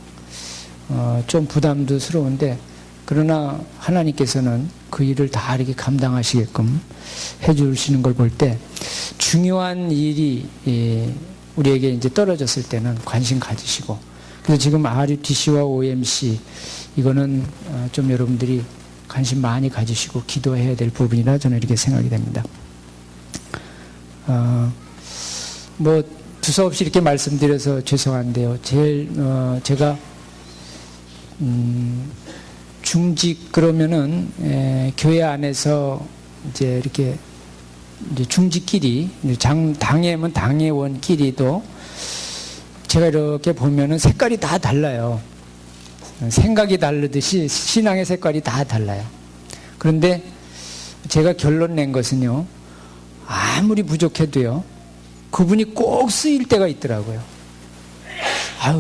Speaker 2: 좀 부담도스러운데, 그러나 하나님께서는 그 일을 다 이렇게 감당하시게끔 해주시는 걸 볼 때 중요한 일이 우리에게 이제 떨어졌을 때는 관심 가지시고, 그래서 지금 RUTC와 OMC 이거는 좀 여러분들이 관심 많이 가지시고 기도해야 될 부분이라 저는 이렇게 생각이 됩니다. 뭐 두서없이 이렇게 말씀드려서 죄송한데요. 제가 중직 그러면은 교회 안에서 이제 이렇게 이제 중직끼리 당회면 당회원끼리도 제가 이렇게 보면은 색깔이 다 달라요. 생각이 다르듯이 신앙의 색깔이 다 달라요. 그런데 제가 결론 낸 것은요, 아무리 부족해도요, 그분이 꼭 쓰일 때가 있더라고요.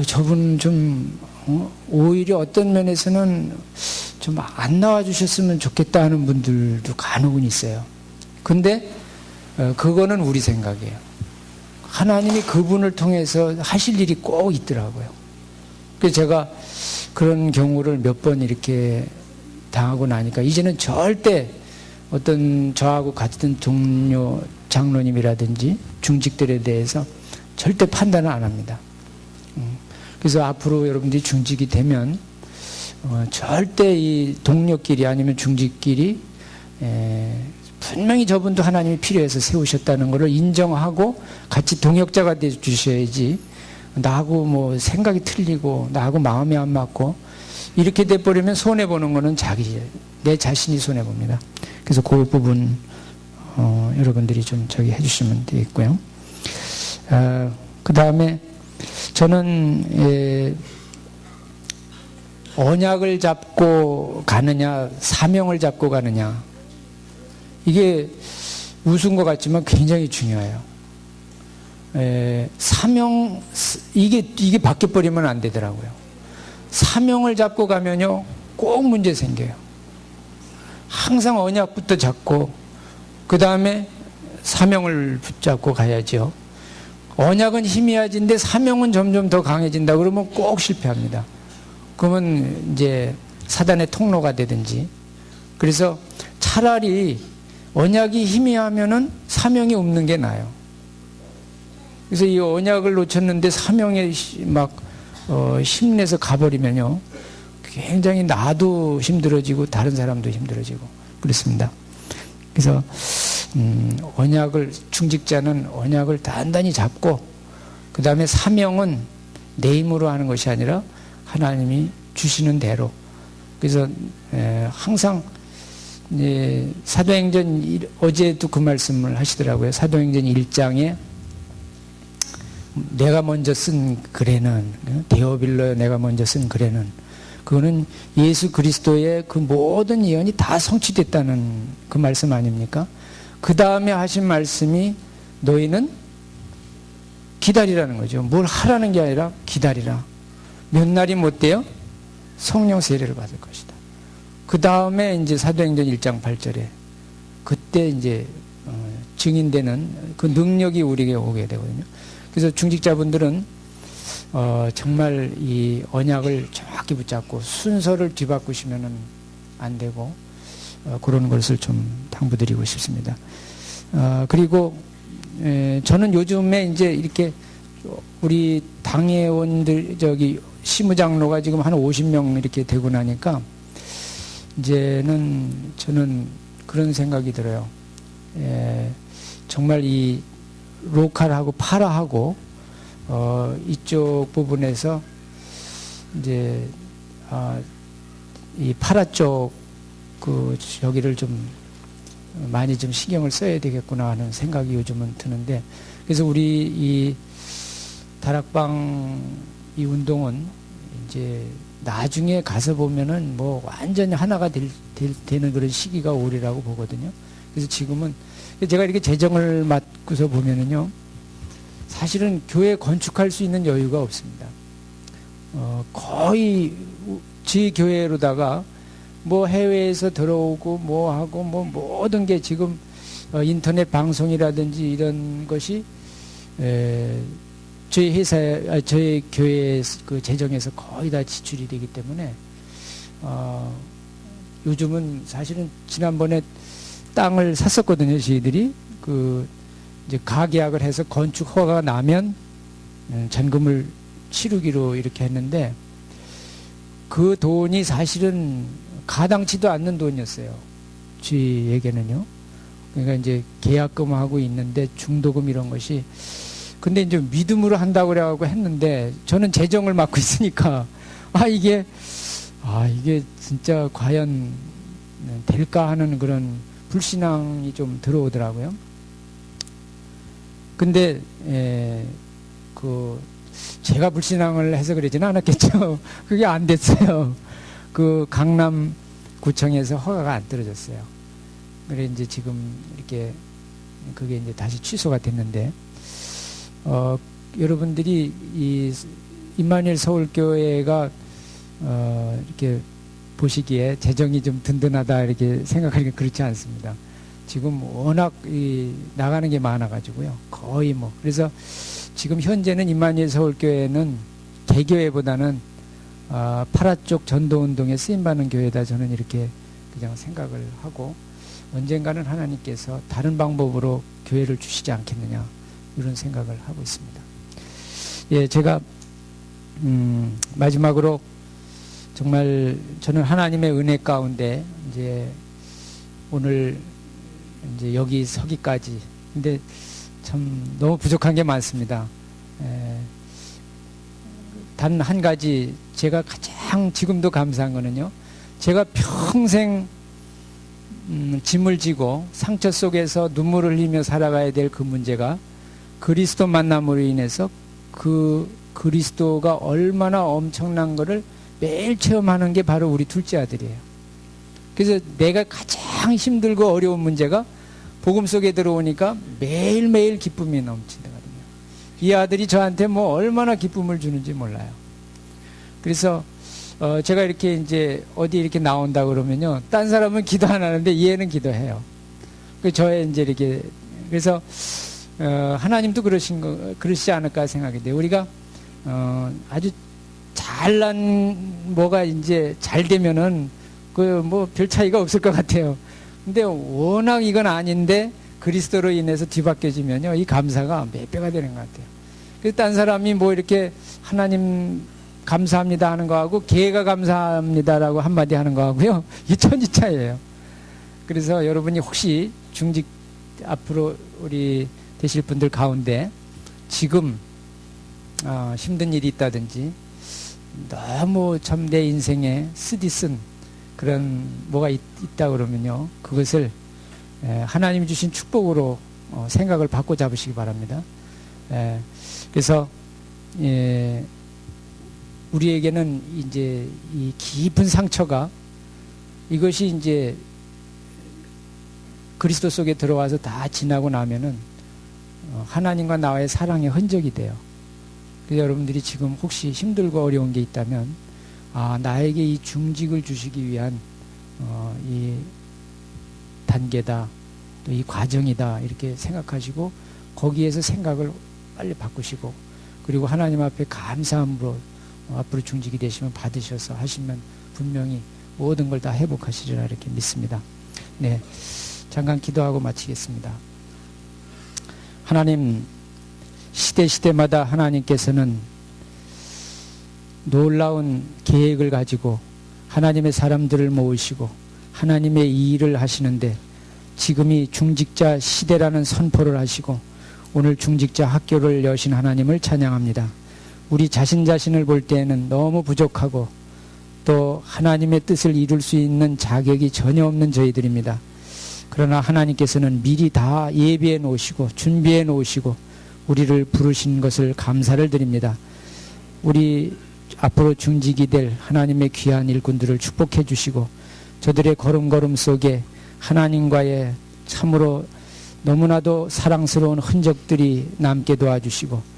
Speaker 2: 저분은 좀 오히려 어떤 면에서는 좀 안 나와주셨으면 좋겠다 하는 분들도 간혹은 있어요. 근데 그거는 우리 생각이에요. 하나님이 그분을 통해서 하실 일이 꼭 있더라고요. 그래서 제가 그런 경우를 몇 번 이렇게 당하고 나니까 이제는 절대 어떤 저하고 같은 동료 장로님이라든지 중직들에 대해서 절대 판단을 안 합니다. 그래서 앞으로 여러분들이 중직이 되면 절대 이 동료끼리 아니면 중직끼리 분명히 저분도 하나님이 필요해서 세우셨다는 것을 인정하고 같이 동역자가 돼 주셔야지, 나하고 뭐 생각이 틀리고 나하고 마음이 안 맞고 이렇게 돼버리면 손해보는 거는 내 자신이 손해봅니다. 그래서 그 부분 여러분들이 좀 해주시면 되겠고요. 그 다음에 저는 언약을 잡고 가느냐 사명을 잡고 가느냐, 이게 우스운 것 같지만 굉장히 중요해요. 사명, 이게 바뀌어버리면 안 되더라고요. 사명을 잡고 가면요 꼭 문제 생겨요. 항상 언약부터 잡고 그 다음에 사명을 붙잡고 가야죠. 언약은 희미해진데 사명은 점점 더 강해진다 그러면 꼭 실패합니다. 그러면 이제 사단의 통로가 되든지. 그래서 차라리 언약이 희미하면은 사명이 없는 게 나아요. 그래서 이 언약을 놓쳤는데 사명에 막 힘내서 가버리면요 굉장히 나도 힘들어지고 다른 사람도 힘들어지고 그렇습니다. 그래서 중직자는 언약을 단단히 잡고 그 다음에 사명은 내 힘으로 하는 것이 아니라 하나님이 주시는 대로. 그래서 항상 사도행전 어제도 그 말씀을 하시더라고요. 사도행전 1장에 내가 먼저 쓴 글에는, 데오빌로 내가 먼저 쓴 글에는, 그거는 예수 그리스도의 그 모든 예언이 다 성취됐다는 그 말씀 아닙니까? 그 다음에 하신 말씀이 너희는 기다리라는 거죠. 뭘 하라는 게 아니라 기다리라. 몇 날이 못 돼요? 성령 세례를 받을 것이다. 그 다음에 이제 사도행전 1장 8절에 그때 이제 증인되는 그 능력이 우리에게 오게 되거든요. 그래서 중직자분들은 정말 이 언약을 정확히 붙잡고 순서를 뒤바꾸시면은 안 되고 그런 것을 좀 당부드리고 싶습니다. 그리고 저는 요즘에 이제 이렇게 우리 당회원들 시무장로가 지금 한 50명 이렇게 되고 나니까 이제는 저는 그런 생각이 들어요. 정말 이 로컬하고 파라하고 이쪽 부분에서 이제 이 파라 쪽 여기를 좀 많이 좀 신경을 써야 되겠구나 하는 생각이 요즘은 드는데, 그래서 우리 이 다락방 이 운동은 이제 나중에 가서 보면은 뭐 완전히 하나가 되는 그런 시기가 오리라고 보거든요. 그래서 지금은 제가 이렇게 재정을 맡고서 보면은요, 사실은 교회 건축할 수 있는 여유가 없습니다. 거의 제 교회로다가 뭐 해외에서 들어오고 뭐 하고 뭐 모든 게 지금 인터넷 방송이라든지 이런 것이 저희 교회 그 재정에서 거의 다 지출이 되기 때문에 요즘은 사실은 지난번에 땅을 샀었거든요. 저희들이 이제 가계약을 해서 건축 허가가 나면 잔금을 치르기로 이렇게 했는데, 그 돈이 사실은 가당치도 않는 돈이었어요. 저희에게는요. 그러니까 이제 계약금하고 있는데 중도금 이런 것이, 근데 이제 믿음으로 한다고 그래가지고 했는데, 저는 재정을 맡고 있으니까 이게 진짜 과연 될까 하는 그런 불신앙이 좀 들어오더라고요. 근데 제가 불신앙을 해서 그러지는 않았겠죠. 그게 안 됐어요. 그 강남구청에서 허가가 안 떨어졌어요. 그래 이제 지금 이렇게 그게 이제 다시 취소가 됐는데, 여러분들이 이 임마누엘 서울교회가 이렇게 보시기에 재정이 좀 든든하다 이렇게 생각하니까 그렇지 않습니다. 지금 워낙 나가는 게 많아가지고요. 거의 뭐. 그래서 지금 현재는 임마누엘 서울교회는 개교회보다는 파라 쪽 전도운동에 쓰임받는 교회다 저는 이렇게 그냥 생각을 하고 언젠가는 하나님께서 다른 방법으로 교회를 주시지 않겠느냐 이런 생각을 하고 있습니다. 예, 제가 마지막으로 정말 저는 하나님의 은혜 가운데 이제 오늘 이제 여기 서기까지 근데 참 너무 부족한 게 많습니다. 단 한 가지 제가 가장 지금도 감사한 거는요. 제가 평생 짐을 지고 상처 속에서 눈물을 흘리며 살아가야 될 그 문제가 그리스도 만남으로 인해서 그 그리스도가 얼마나 엄청난 거를 매일 체험하는 게 바로 우리 둘째 아들이에요. 그래서 내가 가장 힘들고 어려운 문제가 복음 속에 들어오니까 매일매일 기쁨이 넘친다거든요. 이 아들이 저한테 뭐 얼마나 기쁨을 주는지 몰라요. 그래서 제가 이렇게 이제 어디 이렇게 나온다 그러면요, 딴 사람은 기도 안 하는데 얘는 기도해요. 그 저의 이제 이렇게 그래서 하나님도 그러시지 않을까 생각인데 우리가 아주 잘난 뭐가 이제 잘 되면은 그 뭐 별 차이가 없을 것 같아요. 근데 워낙 이건 아닌데 그리스도로 인해서 뒤바뀌어지면요 이 감사가 몇 배가 되는 것 같아요. 그래서 딴 사람이 뭐 이렇게 하나님 감사합니다 하는 거하고 개가 감사합니다라고 한마디 하는 거하고요 이 천지 차이예요. 그래서 여러분이 혹시 중직 앞으로 우리 되실 분들 가운데 지금 힘든 일이 있다든지 너무 참 내 인생에 쓰디쓴 그런 뭐가 있다 그러면요 그것을 하나님이 주신 축복으로 생각을 바꿔 잡으시기 바랍니다. 그래서 우리에게는 이제 이 깊은 상처가 이것이 이제 그리스도 속에 들어와서 다 지나고 나면은 하나님과 나와의 사랑의 흔적이 돼요. 그래서 여러분들이 지금 혹시 힘들고 어려운 게 있다면 나에게 이 중직을 주시기 위한 이 단계다 또 이 과정이다 이렇게 생각하시고 거기에서 생각을 빨리 바꾸시고 그리고 하나님 앞에 감사함으로 앞으로 중직이 되시면 받으셔서 하시면 분명히 모든 걸 다 회복하시리라 이렇게 믿습니다. 네, 잠깐 기도하고 마치겠습니다. 하나님, 시대마다 하나님께서는 놀라운 계획을 가지고 하나님의 사람들을 모으시고 하나님의 이 일을 하시는데 지금이 중직자 시대라는 선포를 하시고 오늘 중직자 학교를 여신 하나님을 찬양합니다. 우리 자신을 볼 때에는 너무 부족하고 또 하나님의 뜻을 이룰 수 있는 자격이 전혀 없는 저희들입니다. 그러나 하나님께서는 미리 다 예비해 놓으시고 준비해 놓으시고 우리를 부르신 것을 감사를 드립니다. 우리 앞으로 중직이 될 하나님의 귀한 일꾼들을 축복해 주시고 저들의 걸음걸음 속에 하나님과의 참으로 너무나도 사랑스러운 흔적들이 남게 도와주시고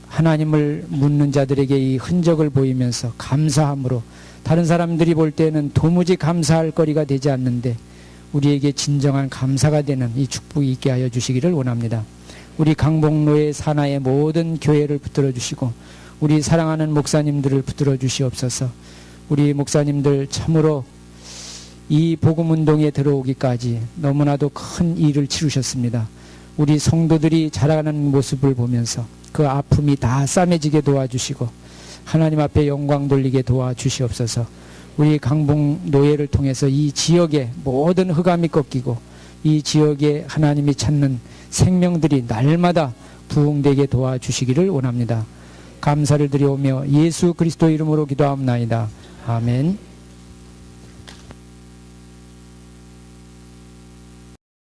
Speaker 2: 하나님을 묻는 자들에게 이 흔적을 보이면서 감사함으로 다른 사람들이 볼 때는 도무지 감사할 거리가 되지 않는데 우리에게 진정한 감사가 되는 이 축복이 있게 하여 주시기를 원합니다. 우리 강복로의 산하의 모든 교회를 붙들어 주시고 우리 사랑하는 목사님들을 붙들어 주시옵소서. 우리 목사님들 참으로 이 복음운동에 들어오기까지 너무나도 큰 일을 치르셨습니다. 우리 성도들이 자라가는 모습을 보면서 그 아픔이 다 싸매지게 도와주시고 하나님 앞에 영광 돌리게 도와주시옵소서. 우리 강북노예를 통해서 이 지역의 모든 흑암이 꺾이고 이 지역에 하나님이 찾는 생명들이 날마다 부흥되게 도와주시기를 원합니다. 감사를 드리오며 예수 그리스도 이름으로 기도하옵나이다. 아멘.